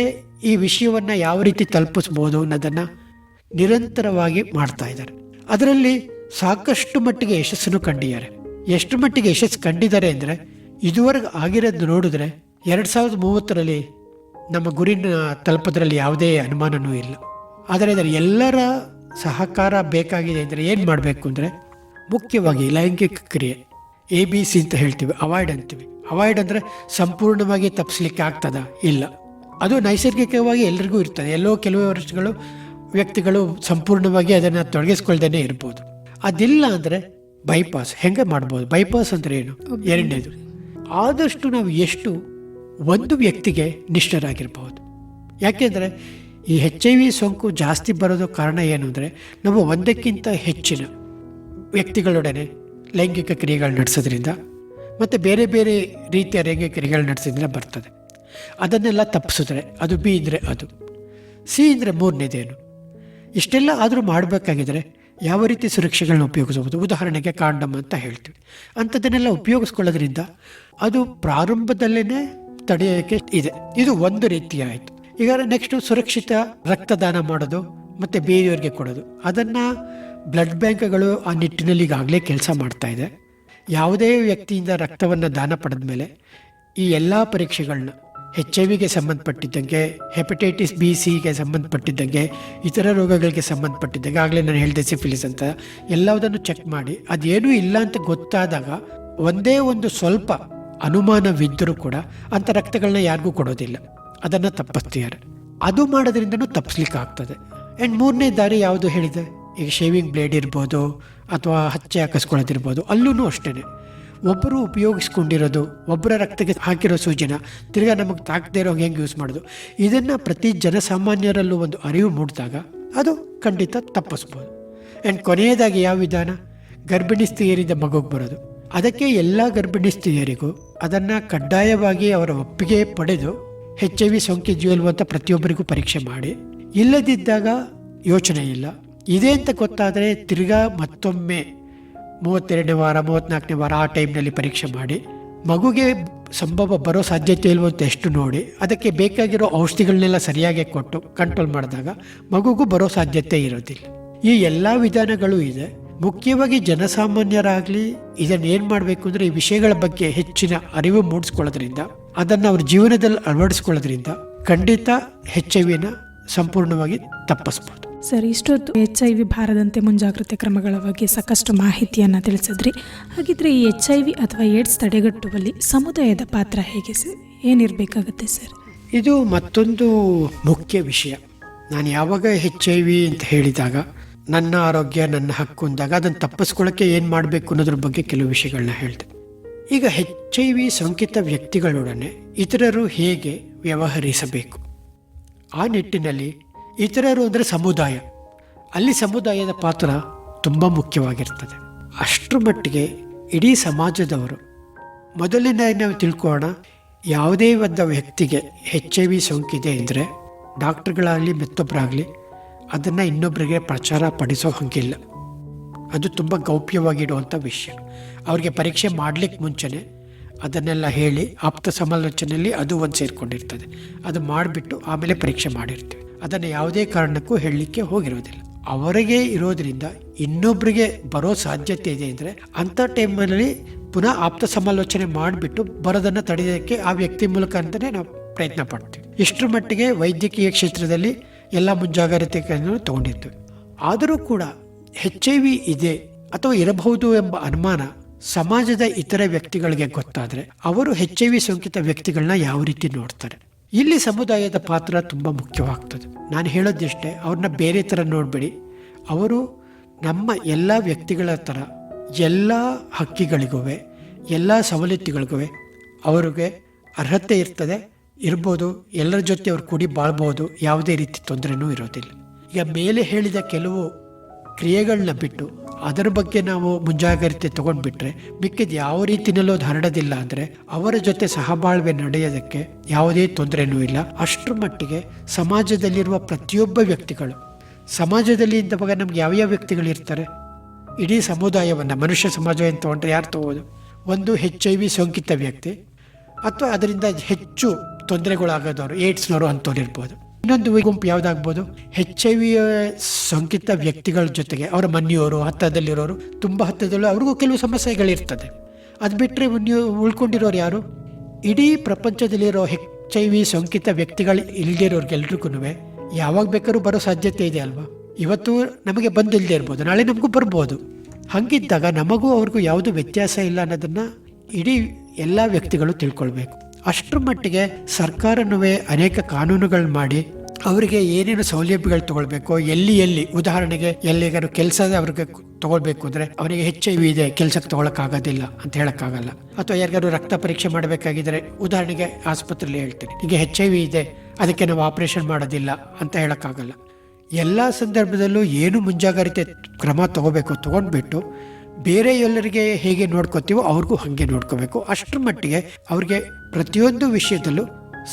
ಈ ವಿಷಯವನ್ನು ಯಾವ ರೀತಿ ತಲುಪಿಸ್ಬೋದು ಅನ್ನೋದನ್ನು ನಿರಂತರವಾಗಿ ಮಾಡ್ತಾ ಇದ್ದಾರೆ. ಅದರಲ್ಲಿ ಸಾಕಷ್ಟು ಮಟ್ಟಿಗೆ ಯಶಸ್ಸನ್ನು ಕಂಡಿದ್ದಾರೆ. ಎಷ್ಟು ಮಟ್ಟಿಗೆ ಯಶಸ್ಸು ಕಂಡಿದ್ದಾರೆ ಅಂದರೆ, ಇದುವರೆಗೆ ಆಗಿರೋದು ನೋಡಿದ್ರೆ 2030 ನಮ್ಮ ಗುರಿನ ತಲುಪೋದ್ರಲ್ಲಿ ಯಾವುದೇ ಅನುಮಾನವೂ ಇಲ್ಲ. ಆದರೆ ಇದರ ಎಲ್ಲರ ಸಹಕಾರ ಬೇಕಾಗಿದೆ. ಅಂದರೆ ಏನು ಮಾಡಬೇಕು ಅಂದರೆ, ಮುಖ್ಯವಾಗಿ ಲೈಂಗಿಕ ಕ್ರಿಯೆ ABC ಅಂತ ಹೇಳ್ತೀವಿ, ಅವಾಯ್ಡ್ ಅಂತೀವಿ. ಅವಾಯ್ಡ್ ಅಂದರೆ ಸಂಪೂರ್ಣವಾಗಿ ತಪ್ಪಿಸ್ಲಿಕ್ಕೆ ಆಗ್ತದ? ಇಲ್ಲ. ಅದು ನೈಸರ್ಗಿಕವಾಗಿ ಎಲ್ರಿಗೂ ಇರ್ತದೆ. ಎಲ್ಲೋ ಕೆಲವು ವರ್ಷಗಳು ವ್ಯಕ್ತಿಗಳು ಸಂಪೂರ್ಣವಾಗಿ ಅದನ್ನು ತೊಡಗಿಸ್ಕೊಳ್ದೇ ಇರ್ಬೋದು. ಅದಿಲ್ಲ ಅಂದರೆ ಬೈಪಾಸ್ ಹೆಂಗೆ ಮಾಡ್ಬೋದು? ಬೈಪಾಸ್ ಅಂದರೆ ಏನು? ಎರಡನೇದು, ಆದಷ್ಟು ನಾವು ಎಷ್ಟು ಒಂದು ವ್ಯಕ್ತಿಗೆ ನಿಷ್ಠರಾಗಿರ್ಬೋದು. ಯಾಕೆಂದರೆ ಈ HIV ಸೋಂಕು ಜಾಸ್ತಿ ಬರೋದು ಕಾರಣ ಏನು ಅಂದರೆ, ನಾವು ಒಂದಕ್ಕಿಂತ ಹೆಚ್ಚಿನ ವ್ಯಕ್ತಿಗಳೊಡನೆ ಲೈಂಗಿಕ ಕ್ರಿಯೆಗಳು ನಡೆಸೋದ್ರಿಂದ ಮತ್ತು ಬೇರೆ ಬೇರೆ ರೀತಿಯ ಲೈಂಗಿಕ ಕ್ರಿಯೆಗಳು ನಡೆಸೋದ್ರಿಂದ ಬರ್ತದೆ. ಅದನ್ನೆಲ್ಲ ತಪ್ಪಿಸಿದ್ರೆ, ಅದು B ಇದ್ದರೆ ಅದು, C ಅಂದರೆ ಮೂರನೇದೇನು. ಇಷ್ಟೆಲ್ಲ ಆದರೂ ಮಾಡಬೇಕಾಗಿದ್ರೆ ಯಾವ ರೀತಿ ಸುರಕ್ಷೆಗಳನ್ನ ಉಪಯೋಗಿಸಬಹುದು? ಉದಾಹರಣೆಗೆ ಕಾಂಡಮ್ ಅಂತ ಹೇಳ್ತೀವಿ. ಅಂಥದ್ದನ್ನೆಲ್ಲ ಉಪಯೋಗಿಸ್ಕೊಳ್ಳೋದ್ರಿಂದ ಅದು ಪ್ರಾರಂಭದಲ್ಲೇ ತಡೆಯೋಕ್ಕೆ ಇದೆ. ಇದು ಒಂದು ರೀತಿ ಆಯಿತು. ಈಗ ನೆಕ್ಸ್ಟು ಸುರಕ್ಷಿತ ರಕ್ತದಾನ ಮಾಡೋದು ಮತ್ತು ಬೇರೆಯವರಿಗೆ ಕೊಡೋದು. ಅದನ್ನು ಬ್ಲಡ್ ಬ್ಯಾಂಕ್ಗಳು ಆ ನಿಟ್ಟಿನಲ್ಲಿ ಈಗಾಗಲೇ ಕೆಲಸ ಮಾಡ್ತಾ ಇದೆ. ಯಾವುದೇ ವ್ಯಕ್ತಿಯಿಂದ ರಕ್ತವನ್ನು ದಾನ ಪಡೆದ ಮೇಲೆ ಈ ಎಲ್ಲ ಪರೀಕ್ಷೆಗಳನ್ನ HIV ಸಂಬಂಧಪಟ್ಟಿದ್ದಂಗೆ, ಹೆಪಟೈಟಿಸ್ B, Cಗೆ ಸಂಬಂಧಪಟ್ಟಿದ್ದಂಗೆ, ಇತರ ರೋಗಗಳಿಗೆ ಸಂಬಂಧಪಟ್ಟಿದ್ದಂಗೆ, ಆಗಲೇ ನಾನು ಹೇಳಿದೆ ಸಿಫಿಲಿಸ್ ಅಂತ, ಎಲ್ಲದನ್ನು ಚೆಕ್ ಮಾಡಿ ಅದೇನೂ ಇಲ್ಲ ಅಂತ ಗೊತ್ತಾದಾಗ ಒಂದೇ ಒಂದು ಸ್ವಲ್ಪ ಅನುಮಾನವಿದ್ದರೂ ಕೂಡ ಅಂಥ ರಕ್ತಗಳನ್ನ ಯಾರಿಗೂ ಕೊಡೋದಿಲ್ಲ. ಅದನ್ನು ತಪ್ಪಿಸ್ತಿದ್ದಾರೆ. ಅದು ಮಾಡೋದ್ರಿಂದನೂ ತಪ್ಪಿಸ್ಲಿಕ್ಕೆ ಆಗ್ತದೆ. ಆ್ಯಂಡ್ ಮೂರನೇ ದಾರಿ ಯಾವುದು ಹೇಳಿದೆ, ಈಗ ಶೇವಿಂಗ್ ಬ್ಲೇಡ್ ಇರ್ಬೋದು ಅಥವಾ ಹಚ್ಚೆ ಹಾಕಿಸ್ಕೊಳ್ಳೋದಿರ್ಬೋದು, ಅಲ್ಲೂ ಅಷ್ಟೇ ಒಬ್ಬರು ಉಪಯೋಗಿಸ್ಕೊಂಡಿರೋದು, ಒಬ್ಬರ ರಕ್ತಕ್ಕೆ ಹಾಕಿರೋ ಸೂಜಿನ ತಿರ್ಗಾ ನಮಗೆ ತಾಕದೇ ಇರೋ ಹೆಂಗೆ ಯೂಸ್ ಮಾಡೋದು, ಇದನ್ನು ಪ್ರತಿ ಜನಸಾಮಾನ್ಯರಲ್ಲೂ ಒಂದು ಅರಿವು ಮೂಡಿದಾಗ ಅದು ಖಂಡಿತ ತಪ್ಪಿಸ್ಬೋದು. ಆ್ಯಂಡ್ ಕೊನೆಯದಾಗಿ ಯಾವ ವಿಧಾನ, ಗರ್ಭಿಣಿ ಸ್ತ್ರೀಯರಿಂದ ಮಗುಗೆ ಬರೋದು. ಅದಕ್ಕೆ ಎಲ್ಲ ಗರ್ಭಿಣಿ ಸ್ತ್ರೀಯರಿಗೂ ಅದನ್ನು ಕಡ್ಡಾಯವಾಗಿ ಅವರ ಒಪ್ಪಿಗೆ ಪಡೆದು HIV ಸೋಂಕಿದೆಯಲ್ವ ಅಂತ ಪ್ರತಿಯೊಬ್ಬರಿಗೂ ಪರೀಕ್ಷೆ ಮಾಡಿ, ಇಲ್ಲದಿದ್ದಾಗ ಯೋಚನೆ ಇಲ್ಲ, ಇದೆ ಅಂತ ಗೊತ್ತಾದರೆ ತಿರ್ಗಾ ಮತ್ತೊಮ್ಮೆ 32ನೇ ವಾರ 34ನೇ ವಾರ ಆ ಟೈಮ್ನಲ್ಲಿ ಪರೀಕ್ಷೆ ಮಾಡಿ ಮಗುಗೆ ಸಂಭವ ಬರೋ ಸಾಧ್ಯತೆ ಇಲ್ವೋ ಅಂತ ಎಷ್ಟು ನೋಡಿ ಅದಕ್ಕೆ ಬೇಕಾಗಿರೋ ಔಷಧಿಗಳನ್ನೆಲ್ಲ ಸರಿಯಾಗಿ ಕೊಟ್ಟು ಕಂಟ್ರೋಲ್ ಮಾಡಿದಾಗ ಮಗುಗೂ ಬರೋ ಸಾಧ್ಯತೆ ಇರೋದಿಲ್ಲ. ಈ ಎಲ್ಲ ವಿಧಾನಗಳು ಇದೆ. ಮುಖ್ಯವಾಗಿ ಜನಸಾಮಾನ್ಯರಾಗಲಿ ಇದನ್ನು ಏನು ಮಾಡಬೇಕು ಅಂದರೆ ಈ ವಿಷಯಗಳ ಬಗ್ಗೆ ಹೆಚ್ಚಿನ ಅರಿವು ಮೂಡಿಸ್ಕೊಳ್ಳೋದ್ರಿಂದ, ಅದನ್ನು ಅವ್ರ ಜೀವನದಲ್ಲಿ ಅಳವಡಿಸ್ಕೊಳ್ಳೋದ್ರಿಂದ ಖಂಡಿತ HIV ಸಂಪೂರ್ಣವಾಗಿ ತಪ್ಪಿಸ್ಬೋದು. ಸರ್, ಇಷ್ಟೊತ್ತು HIV ಬಾರದಂತೆ ಮುಂಜಾಗ್ರತೆ ಕ್ರಮಗಳ ಬಗ್ಗೆ ಸಾಕಷ್ಟು ಮಾಹಿತಿಯನ್ನು ತಿಳಿಸಿದ್ರಿ. ಹಾಗಿದ್ರೆ ಈ HIV ಅಥವಾ ಏಡ್ಸ್ ತಡೆಗಟ್ಟುವಲ್ಲಿ ಸಮುದಾಯದ ಪಾತ್ರ ಹೇಗೆ ಸರ್, ಏನಿರಬೇಕಾಗುತ್ತೆ ಸರ್? ಇದು ಮತ್ತೊಂದು ಮುಖ್ಯ ವಿಷಯ. ನಾನು ಯಾವಾಗ HIV ಅಂತ ಹೇಳಿದಾಗ, ನನ್ನ ಆರೋಗ್ಯ ನನ್ನ ಹಕ್ಕು ಅಂದಾಗ ಅದನ್ನು ತಪ್ಪಿಸ್ಕೊಳ್ಳೋಕ್ಕೆ ಏನು ಮಾಡಬೇಕು ಅನ್ನೋದ್ರ ಬಗ್ಗೆ ಕೆಲವು ವಿಷಯಗಳನ್ನ ಹೇಳಿದೆ. ಈಗ HIV ಸೋಂಕಿತ ವ್ಯಕ್ತಿಗಳೊಡನೆ ಇತರರು ಹೇಗೆ ವ್ಯವಹರಿಸಬೇಕು, ಆ ನಿಟ್ಟಿನಲ್ಲಿ ಇತರರು ಅಂದರೆ ಸಮುದಾಯ, ಅಲ್ಲಿ ಸಮುದಾಯದ ಪಾತ್ರ ತುಂಬ ಮುಖ್ಯವಾಗಿರ್ತದೆ. ಅಷ್ಟರ ಮಟ್ಟಿಗೆ ಇಡೀ ಸಮಾಜದವರು ಮೊದಲಿನ ನಾವು ತಿಳ್ಕೊಳ್ಳೋಣ, ಯಾವುದೇ ಒಂದು ವ್ಯಕ್ತಿಗೆ HIV ಸೋಂಕಿದೆ ಅಂದರೆ ಡಾಕ್ಟ್ರುಗಳಾಗಲಿ ಮತ್ತೊಬ್ಬರಾಗಲಿ ಅದನ್ನು ಇನ್ನೊಬ್ಬರಿಗೆ ಪ್ರಚಾರ ಪಡಿಸೋ ಹಾಗಿಲ್ಲ. ಅದು ತುಂಬ ಗೌಪ್ಯವಾಗಿಡುವಂಥ ವಿಷಯ. ಅವ್ರಿಗೆ ಪರೀಕ್ಷೆ ಮಾಡಲಿಕ್ಕೆ ಮುಂಚೆನೇ ಅದನ್ನೆಲ್ಲ ಹೇಳಿ ಆಪ್ತ ಸಮಾಲೋಚನೆಯಲ್ಲಿ ಅದು ಒಂದು ಸೇರಿಕೊಂಡಿರ್ತದೆ. ಅದು ಮಾಡಿಬಿಟ್ಟು ಆಮೇಲೆ ಪರೀಕ್ಷೆ ಮಾಡಿರ್ತೀವಿ. ಅದನ್ನು ಯಾವುದೇ ಕಾರಣಕ್ಕೂ ಹೇಳಲಿಕ್ಕೆ ಹೋಗಿರೋದಿಲ್ಲ. ಅವರಿಗೆ ಇರೋದರಿಂದ ಇನ್ನೊಬ್ಬರಿಗೆ ಬರೋ ಸಾಧ್ಯತೆ ಇದೆ ಅಂದರೆ ಅಂಥ ಟೈಮಲ್ಲಿ ಪುನಃ ಆಪ್ತ ಸಮಾಲೋಚನೆ ಮಾಡಿಬಿಟ್ಟು ಬರೋದನ್ನು ತಡೆಯೋದಕ್ಕೆ ಆ ವ್ಯಕ್ತಿ ಮೂಲಕ ಅಂತಲೇ ನಾವು ಪ್ರಯತ್ನ ಪಡ್ತೀವಿ. ಇಷ್ಟರ ಮಟ್ಟಿಗೆ ವೈದ್ಯಕೀಯ ಕ್ಷೇತ್ರದಲ್ಲಿ ಎಲ್ಲ ಮುಂಜಾಗ್ರತೆಗಳನ್ನು ತಗೊಂಡಿರ್ತೀವಿ. ಆದರೂ ಕೂಡ HIV ಇದೆ ಅಥವಾ ಇರಬಹುದು ಎಂಬ ಅನುಮಾನ ಸಮಾಜದ ಇತರ ವ್ಯಕ್ತಿಗಳಿಗೆ ಗೊತ್ತಾದರೆ ಅವರು HIV ಸೋಂಕಿತ ವ್ಯಕ್ತಿಗಳನ್ನ ಯಾವ ರೀತಿ ನೋಡ್ತಾರೆ, ಇಲ್ಲಿ ಸಮುದಾಯದ ಪಾತ್ರ ತುಂಬ ಮುಖ್ಯವಾಗ್ತದೆ. ನಾನು ಹೇಳೋದಿಷ್ಟೇ, ಅವ್ರನ್ನ ಬೇರೆ ಥರ ನೋಡಬೇಡಿ. ಅವರು ನಮ್ಮ ಎಲ್ಲ ವ್ಯಕ್ತಿಗಳ ಥರ ಎಲ್ಲ ಹಕ್ಕಿಗಳಿಗೂ ಎಲ್ಲ ಸವಲತ್ತುಗಳಿಗೂ ಅವ್ರಿಗೆ ಅರ್ಹತೆ ಇರ್ಬೋದು. ಎಲ್ಲರ ಜೊತೆ ಅವ್ರು ಕೂಡಿ ಬಾಳ್ಬೋದು, ಯಾವುದೇ ರೀತಿ ತೊಂದರೆನೂ ಇರೋದಿಲ್ಲ. ಈಗ ಮೇಲೆ ಹೇಳಿದ ಕೆಲವು ಕ್ರಿಯೆಗಳನ್ನ ಬಿಟ್ಟು ಅದರ ಬಗ್ಗೆ ನಾವು ಮುಂಜಾಗ್ರತೆ ತೊಗೊಂಡ್ಬಿಟ್ರೆ ಮಿಕ್ಕಿದ ಯಾವ ರೀತಿಯಲ್ಲೂ ಅದು ಹರಡೋದಿಲ್ಲ. ಅಂದರೆ ಅವರ ಜೊತೆ ಸಹಬಾಳ್ವೆ ನಡೆಯೋದಕ್ಕೆ ಯಾವುದೇ ತೊಂದರೆನೂ ಇಲ್ಲ. ಅಷ್ಟರ ಮಟ್ಟಿಗೆ ಸಮಾಜದಲ್ಲಿರುವ ಪ್ರತಿಯೊಬ್ಬ ವ್ಯಕ್ತಿಗಳು, ಸಮಾಜದಲ್ಲಿ ಇದ್ದಾಗ ನಮ್ಗೆ ಯಾವ್ಯಾವ ವ್ಯಕ್ತಿಗಳಿರ್ತಾರೆ, ಇಡೀ ಸಮುದಾಯವನ್ನು ಮನುಷ್ಯ ಸಮಾಜವನ್ನು ತೊಗೊಂಡ್ರೆ ಯಾರು ತಗೋದು? ಒಂದು HIV ಸೋಂಕಿತ ವ್ಯಕ್ತಿ ಅಥವಾ ಅದರಿಂದ ಹೆಚ್ಚು ತೊಂದರೆಗಳಾಗೋದವರು, ಏಡ್ಸ್ನವರು ಅಂಥವ್ರು ಇರ್ಬೋದು. ಇನ್ನೊಂದು ಗುಂಪು ಯಾವುದಾಗ್ಬೋದು, HIV ಸೋಂಕಿತ ವ್ಯಕ್ತಿಗಳ ಜೊತೆಗೆ ಅವರ ಮನೆಯವರು, ಹತ್ತಿರದಲ್ಲಿರೋರು, ತುಂಬ ಹತ್ತಿರದಲ್ಲೂ ಅವ್ರಿಗೂ ಕೆಲವು ಸಮಸ್ಯೆಗಳಿರ್ತದೆ. ಅದು ಬಿಟ್ಟರೆ ಉಳ್ಕೊಂಡಿರೋರು ಯಾರು? ಇಡೀ ಪ್ರಪಂಚದಲ್ಲಿರೋ HIV ಸೋಂಕಿತ ವ್ಯಕ್ತಿಗಳು ಇಲ್ದಿರೋರ್ಗೆಲ್ರಿಗೂ ಯಾವಾಗ ಬೇಕಾದ್ರೂ ಬರೋ ಸಾಧ್ಯತೆ ಇದೆ ಅಲ್ವಾ? ಇವತ್ತು ನಮಗೆ ಬಂದಿಲ್ಲದೆ ಇರ್ಬೋದು, ನಾಳೆ ನಮಗೂ ಬರ್ಬೋದು. ಹಾಗಿದ್ದಾಗ ನಮಗೂ ಅವ್ರಿಗೂ ಯಾವುದೂ ವ್ಯತ್ಯಾಸ ಇಲ್ಲ ಅನ್ನೋದನ್ನು ಇಡೀ ಎಲ್ಲ ವ್ಯಕ್ತಿಗಳು ತಿಳ್ಕೊಳ್ಬೇಕು. ಅಷ್ಟರ ಮಟ್ಟಿಗೆ ಸರ್ಕಾರನೂ ಅನೇಕ ಕಾನೂನುಗಳು ಮಾಡಿ ಅವರಿಗೆ ಏನೇನು ಸೌಲಭ್ಯಗಳು ತಗೊಳ್ಬೇಕು, ಎಲ್ಲಿ ಉದಾಹರಣೆಗೆ ಎಲ್ಲಿಗಾರು ಕೆಲಸದ ಅವ್ರಿಗೆ ತಗೊಳ್ಬೇಕು ಅಂದರೆ ಅವನಿಗೆ HIV ಇದೆ, ಕೆಲಸಕ್ಕೆ ತೊಗೊಳಕ್ಕಾಗೋದಿಲ್ಲ ಅಂತ ಹೇಳೋಕ್ಕಾಗಲ್ಲ. ಅಥವಾ ಯಾರಿಗಾರು ರಕ್ತ ಪರೀಕ್ಷೆ ಮಾಡಬೇಕಾಗಿದ್ರೆ ಉದಾಹರಣೆಗೆ ಆಸ್ಪತ್ರೆಯಲ್ಲಿ ಹೇಳ್ತೀನಿ, ಈಗ HIV ಇದೆ ಅದಕ್ಕೆ ನಾವು ಆಪರೇಷನ್ ಮಾಡೋದಿಲ್ಲ ಅಂತ ಹೇಳೋಕ್ಕಾಗಲ್ಲ. ಎಲ್ಲ ಸಂದರ್ಭದಲ್ಲೂ ಏನು ಮುಂಜಾಗ್ರತೆ ಕ್ರಮ ತೊಗೊಂಡ್ಬಿಟ್ಟು ಬೇರೆ ಎಲ್ಲರಿಗೆ ಹೇಗೆ ನೋಡ್ಕೋತೀವೋ ಅವ್ರಿಗೂ ಹಾಗೆ ನೋಡ್ಕೋಬೇಕು. ಅಷ್ಟರ ಮಟ್ಟಿಗೆ ಅವ್ರಿಗೆ ಪ್ರತಿಯೊಂದು ವಿಷಯದಲ್ಲೂ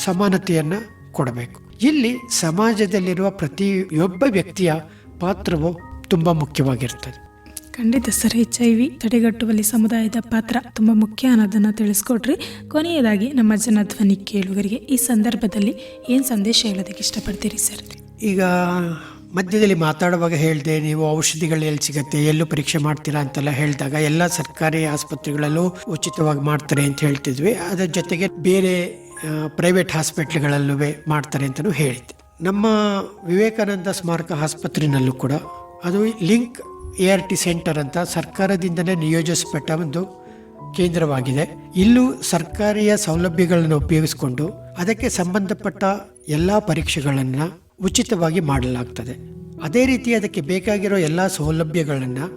ಸಮಾನತೆಯನ್ನು ಕೊಡಬೇಕು. ಇಲ್ಲಿ ಸಮಾಜದಲ್ಲಿರುವ ಪ್ರತಿಯೊಬ್ಬ ವ್ಯಕ್ತಿಯ ಪಾತ್ರವು ತುಂಬ ಮುಖ್ಯವಾಗಿರ್ತದೆ. ಖಂಡಿತ ಸರ್, HIV ತಡೆಗಟ್ಟುವಲ್ಲಿ ಸಮುದಾಯದ ಪಾತ್ರ ತುಂಬ ಮುಖ್ಯ ಅನ್ನೋದನ್ನು ತಿಳಿಸ್ಕೊಟ್ರಿ. ಕೊನೆಯದಾಗಿ ನಮ್ಮ ಜನಧ್ವನಿ ಕೇಳುಗರಿಗೆ ಈ ಸಂದರ್ಭದಲ್ಲಿ ಏನು ಸಂದೇಶ ಹೇಳೋದಕ್ಕೆ ಇಷ್ಟಪಡ್ತೀರಿ ಸರ್? ಈಗ ಮಧ್ಯದಲ್ಲಿ ಮಾತಾಡುವಾಗ ಹೇಳಿದೆ, ನೀವು ಔಷಧಿಗಳು ಎಲ್ಲಿ ಸಿಗುತ್ತೆ, ಎಲ್ಲೂ ಪರೀಕ್ಷೆ ಮಾಡ್ತೀರಾ ಅಂತೆಲ್ಲ ಹೇಳಿದಾಗ ಎಲ್ಲ ಸರ್ಕಾರಿ ಆಸ್ಪತ್ರೆಗಳಲ್ಲೂ ಉಚಿತವಾಗಿ ಮಾಡ್ತಾರೆ ಅಂತ ಹೇಳ್ತಿದ್ವಿ. ಅದರ ಜೊತೆಗೆ ಬೇರೆ ಪ್ರೈವೇಟ್ ಹಾಸ್ಪಿಟ್ಲ್ಗಳಲ್ಲೂ ಮಾಡ್ತಾರೆ ಅಂತಲೂ ಹೇಳಿದ್ದೆ. ನಮ್ಮ ವಿವೇಕಾನಂದ ಸ್ಮಾರಕ ಆಸ್ಪತ್ರೆಯಲ್ಲೂ ಕೂಡ ಅದು ಲಿಂಕ್ ART ಸೆಂಟರ್ ಅಂತ ಸರ್ಕಾರದಿಂದಲೇ ನಿಯೋಜಿಸಲ್ಪಟ್ಟ ಒಂದು ಕೇಂದ್ರವಾಗಿದೆ. ಇಲ್ಲೂ ಸರ್ಕಾರಿಯ ಸೌಲಭ್ಯಗಳನ್ನು ಉಪಯೋಗಿಸಿಕೊಂಡು ಅದಕ್ಕೆ ಸಂಬಂಧಪಟ್ಟ ಎಲ್ಲ ಪರೀಕ್ಷೆಗಳನ್ನು ಉಚಿತವಾಗಿ ಮಾಡಲಾಗ್ತದೆ. ಅದೇ ರೀತಿ ಅದಕ್ಕೆ ಬೇಕಾಗಿರೋ ಎಲ್ಲ ಸೌಲಭ್ಯಗಳನ್ನು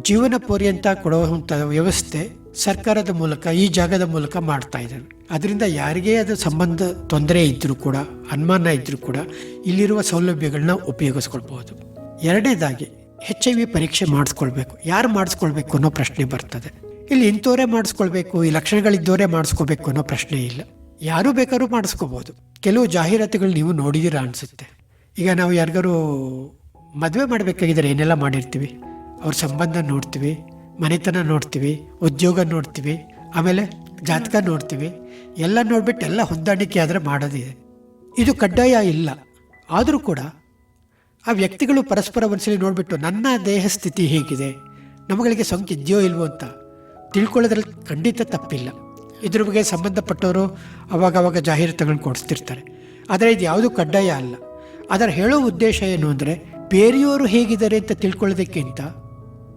ಜೀವನ ಪರ್ಯಂತ ಕೊಡುವಂಥ ವ್ಯವಸ್ಥೆ ಸರ್ಕಾರದ ಮೂಲಕ ಈ ಜಾಗದ ಮೂಲಕ ಮಾಡ್ತಾ ಇದ್ದಾರೆ. ಅದರಿಂದ ಯಾರಿಗೇ ಅದು ಸಂಬಂಧ ತೊಂದರೆ ಇದ್ದರೂ ಕೂಡ, ಅನುಮಾನ ಇದ್ದರೂ ಕೂಡ ಇಲ್ಲಿರುವ ಸೌಲಭ್ಯಗಳನ್ನ ಉಪಯೋಗಿಸ್ಕೊಳ್ಬಹುದು. ಎರಡನೇದಾಗಿ HIV ಪರೀಕ್ಷೆ ಮಾಡಿಸ್ಕೊಳ್ಬೇಕು. ಯಾರು ಮಾಡಿಸ್ಕೊಳ್ಬೇಕು ಅನ್ನೋ ಪ್ರಶ್ನೆ ಬರ್ತದೆ. ಇಲ್ಲಿ ಇಂಥವರೇ ಮಾಡಿಸ್ಕೊಳ್ಬೇಕು, ಈ ಲಕ್ಷಣಗಳಿದ್ದವರೇ ಮಾಡಿಸ್ಕೋಬೇಕು ಅನ್ನೋ ಪ್ರಶ್ನೆ ಇಲ್ಲ. ಯಾರು ಬೇಕಾದ್ರೂ ಮಾಡಿಸ್ಕೋಬೋದು. ಕೆಲವು ಜಾಹೀರಾತುಗಳು ನೀವು ನೋಡಿದ್ದೀರಾ ಅನಿಸುತ್ತೆ. ಈಗ ನಾವು ಯಾರಿಗಾರು ಮದುವೆ ಮಾಡಬೇಕಾಗಿದ್ದಾರೆ ಏನೆಲ್ಲ ಮಾಡಿರ್ತೀವಿ, ಅವ್ರ ಸಂಬಂಧ ನೋಡ್ತೀವಿ, ಮನೆತನ ನೋಡ್ತೀವಿ, ಉದ್ಯೋಗ ನೋಡ್ತೀವಿ, ಆಮೇಲೆ ಜಾತಕ ನೋಡ್ತೀವಿ. ಎಲ್ಲ ನೋಡ್ಬಿಟ್ಟು ಎಲ್ಲ ಹೊಂದಾಣಿಕೆ ಆದರೆ ಮಾಡೋದಿದೆ. ಇದು ಕಡ್ಡಾಯ ಇಲ್ಲ. ಆದರೂ ಕೂಡ ಆ ವ್ಯಕ್ತಿಗಳು ಪರಸ್ಪರ ಒಂದ್ಸಲಿ ನೋಡಿಬಿಟ್ಟು ನನ್ನ ದೇಹ ಸ್ಥಿತಿ ಹೇಗಿದೆ, ನಮ್ಮಗಳಿಗೆ ಸೋಂಕು ಇದೆಯೋ ಇಲ್ವೋ ಅಂತ ತಿಳ್ಕೊಳ್ಳೋದ್ರಲ್ಲಿ ಖಂಡಿತ ತಪ್ಪಿಲ್ಲ. ಇದ್ರ ಬಗ್ಗೆ ಸಂಬಂಧಪಟ್ಟವರು ಅವಾಗವಾಗ ಜಾಹೀರಾತುಗಳನ್ನ ಕೊಡಿಸ್ತಿರ್ತಾರೆ. ಆದರೆ ಇದು ಯಾವುದೂ ಕಡ್ಡಾಯ ಅಲ್ಲ. ಅದರ ಹೇಳೋ ಉದ್ದೇಶ ಏನು ಅಂದರೆ, ಬೇರೆಯವರು ಹೇಗಿದ್ದಾರೆ ಅಂತ ತಿಳ್ಕೊಳ್ಳೋದಕ್ಕಿಂತ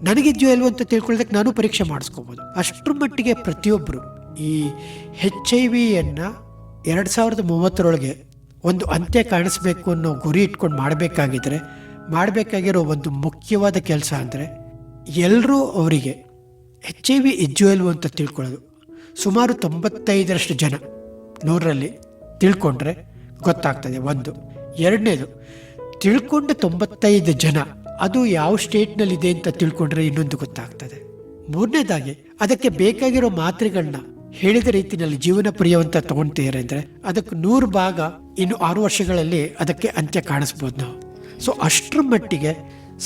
ನನಗಿದೆಯೋ ಇಲ್ವೋ ಅಂತ ತಿಳ್ಕೊಳ್ಳೋದಕ್ಕೆ ನಾನು ಪರೀಕ್ಷೆ ಮಾಡಿಸ್ಕೋಬೋದು. ಅಷ್ಟರ ಮಟ್ಟಿಗೆ ಪ್ರತಿಯೊಬ್ಬರು ಈ HIV-ಯನ್ನು 2030 ಒಂದು ಅಂತ್ಯ ಕಾಣಿಸ್ಬೇಕು ಅನ್ನೋ ಗುರಿ ಇಟ್ಕೊಂಡು ಮಾಡಬೇಕಾಗಿರೋ ಒಂದು ಮುಖ್ಯವಾದ ಕೆಲಸ ಅಂದರೆ ಎಲ್ಲರೂ ಅವರಿಗೆ HIV ಇದೆಯೋ ಇಲ್ವೋ ಅಂತ ತಿಳ್ಕೊಳ್ಳೋದು. ಸುಮಾರು 95% ಜನ 100ರಲ್ಲಿ ತಿಳ್ಕೊಂಡ್ರೆ ಗೊತ್ತಾಗ್ತದೆ ಒಂದು. ಎರಡನೇದು, ತಿಳ್ಕೊಂಡು 95 ಜನ ಅದು ಯಾವ ಸ್ಟೇಟ್ನಲ್ಲಿದೆ ಅಂತ ತಿಳ್ಕೊಂಡ್ರೆ ಇನ್ನೊಂದು ಗೊತ್ತಾಗ್ತದೆ. ಮೂರನೇದಾಗಿ ಅದಕ್ಕೆ ಬೇಕಾಗಿರೋ ಮಾತ್ರೆಗಳನ್ನ ಹೇಳಿದ ರೀತಿಯಲ್ಲಿ ಜೀವನ ಪರ್ಯಂತ ತಗೊಳ್ತೀರ ಅಂದರೆ ಅದಕ್ಕೆ 100 ಭಾಗ ಇನ್ನು 6 ವರ್ಷಗಳಲ್ಲಿ ಅದಕ್ಕೆ ಅಂತ್ಯ ಕಾಣಿಸ್ಬೋದು ನಾವು. ಸೊ ಅಷ್ಟರ ಮಟ್ಟಿಗೆ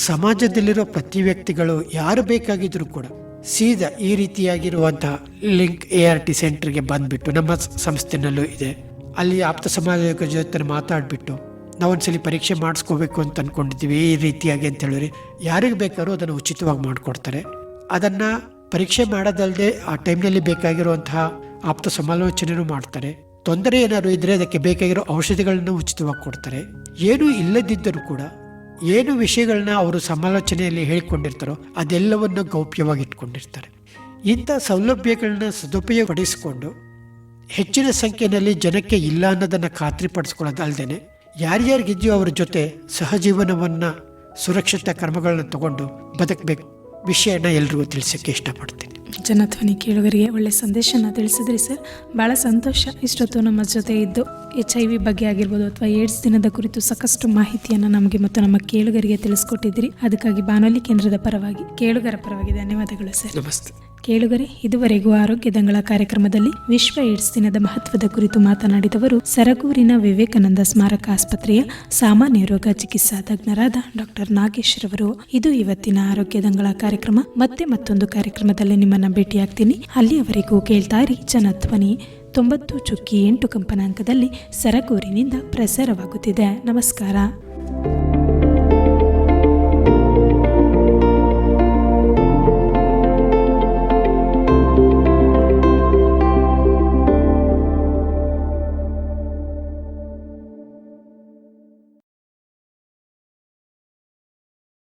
ಸಮಾಜದಲ್ಲಿರೋ ಪ್ರತಿ ವ್ಯಕ್ತಿಗಳು ಯಾರು ಬೇಕಾಗಿದ್ರು ಕೂಡ ಸೀದಾ ಈ ರೀತಿಯಾಗಿರುವಂತಹ ಲಿಂಕ್ ART ಸೆಂಟರ್ಗೆ ಬಂದುಬಿಟ್ಟು, ನಮ್ಮ ಸಂಸ್ಥೆನಲ್ಲೂ ಇದೆ, ಅಲ್ಲಿ ಆಪ್ತ ಸಮಾಜದ ಜೊತೆ ಮಾತಾಡಿಬಿಟ್ಟು ನಾವೊಂದ್ಸಲಿ ಪರೀಕ್ಷೆ ಮಾಡಿಸ್ಕೋಬೇಕು ಅಂತ ಅಂದ್ಕೊಂಡಿದ್ದೀವಿ ಈ ರೀತಿಯಾಗಿ ಅಂತ ಹೇಳಿದ್ರೆ ಯಾರಿಗೆ ಬೇಕಾದ್ರೂ ಅದನ್ನು ಉಚಿತವಾಗಿ ಮಾಡಿಕೊಡ್ತಾರೆ. ಅದನ್ನು ಪರೀಕ್ಷೆ ಮಾಡೋದಲ್ಲದೆ ಆ ಟೈಮ್ನಲ್ಲಿ ಬೇಕಾಗಿರುವಂತಹ ಆಪ್ತ ಸಮಾಲೋಚನೆಯೂ ಮಾಡ್ತಾರೆ. ತೊಂದರೆ ಏನಾದ್ರು ಇದ್ದರೆ ಅದಕ್ಕೆ ಬೇಕಾಗಿರೋ ಔಷಧಿಗಳನ್ನು ಉಚಿತವಾಗಿ ಕೊಡ್ತಾರೆ. ಏನೂ ಇಲ್ಲದಿದ್ದರೂ ಕೂಡ ಏನು ವಿಷಯಗಳನ್ನ ಅವರು ಸಮಾಲೋಚನೆಯಲ್ಲಿ ಹೇಳಿಕೊಂಡಿರ್ತಾರೋ ಅದೆಲ್ಲವನ್ನು ಗೌಪ್ಯವಾಗಿ ಇಟ್ಕೊಂಡಿರ್ತಾರೆ. ಇಂಥ ಸೌಲಭ್ಯಗಳನ್ನ ಸದುಪಯೋಗಪಡಿಸಿಕೊಂಡು ಹೆಚ್ಚಿನ ಸಂಖ್ಯೆಯಲ್ಲಿ ಜನಕ್ಕೆ ಇಲ್ಲ ಅನ್ನೋದನ್ನು ಖಾತ್ರಿಪಡಿಸ್ಕೊಳ್ಳೋದಲ್ಲದೆ ಯಾರ್ಯಾರಿಗಿದೆಯೋ ಅವ್ರ ಜೊತೆ ಸಹಜೀವನವನ್ನು ಸುರಕ್ಷಿತ ಕ್ರಮಗಳನ್ನ ತಗೊಂಡು ಬದುಕಬೇಕು ವಿಷಯನ ಎಲ್ರಿಗೂ ತಿಳಿಸೋಕ್ಕೆ ಇಷ್ಟಪಡ್ತೀನಿ. ಜನಧ್ವನಿ ಕೇಳುಗರಿಗೆ ಒಳ್ಳೆ ಸಂದೇಶನ ತಿಳಿಸಿದ್ರಿ ಸರ್. ಭಾಳ ಸಂತೋಷ. ಇಷ್ಟೊತ್ತು ನಮ್ಮ ಜೊತೆ ಇದ್ದು HIV ಬಗ್ಗೆ ಆಗಿರ್ಬೋದು ಅಥವಾ AIDS ದಿನದ ಕುರಿತು ಸಾಕಷ್ಟು ಮಾಹಿತಿಯನ್ನು ನಮಗೆ ಮತ್ತು ನಮ್ಮ ಕೇಳುಗರಿಗೆ ತಿಳಿಸ್ಕೊಟ್ಟಿದ್ದೀರಿ. ಅದಕ್ಕಾಗಿ ಬಾನುಲಿ ಕೇಂದ್ರದ ಪರವಾಗಿ, ಕೇಳುಗರ ಪರವಾಗಿ ಧನ್ಯವಾದಗಳು ಸರ್. ನಮಸ್ತೆ. ಕೇಳುಗರೆ, ಇದುವರೆಗೂ ಆರೋಗ್ಯ ದಂಗಳ ಕಾರ್ಯಕ್ರಮದಲ್ಲಿ ವಿಶ್ವ AIDS ದಿನದ ಮಹತ್ವದ ಕುರಿತು ಮಾತನಾಡಿದವರು ಸರಗೂರಿನ ವಿವೇಕಾನಂದ ಸ್ಮಾರಕ ಆಸ್ಪತ್ರೆಯ ಸಾಮಾನ್ಯ ರೋಗ ಚಿಕಿತ್ಸಾ ತಜ್ಞರಾದ ಡಾಕ್ಟರ್ ನಾಗೇಶ್ ರವರು. ಇದು ಇವತ್ತಿನ ಆರೋಗ್ಯ ದಂಗಳ ಕಾರ್ಯಕ್ರಮ. ಮತ್ತೆ ಮತ್ತೊಂದು ಕಾರ್ಯಕ್ರಮದಲ್ಲಿ ನಿಮ್ಮನ್ನ ಭೇಟಿಯಾಗ್ತೀನಿ. ಅಲ್ಲಿಯವರೆಗೂ ಕೇಳ್ತಾ ಇರಿ ಜನಧ್ವನಿ 90.8 ಕಂಪನಾಂಕದಲ್ಲಿ ಸರಗೂರಿನಿಂದ ಪ್ರಸಾರವಾಗುತ್ತಿದೆ. ನಮಸ್ಕಾರ.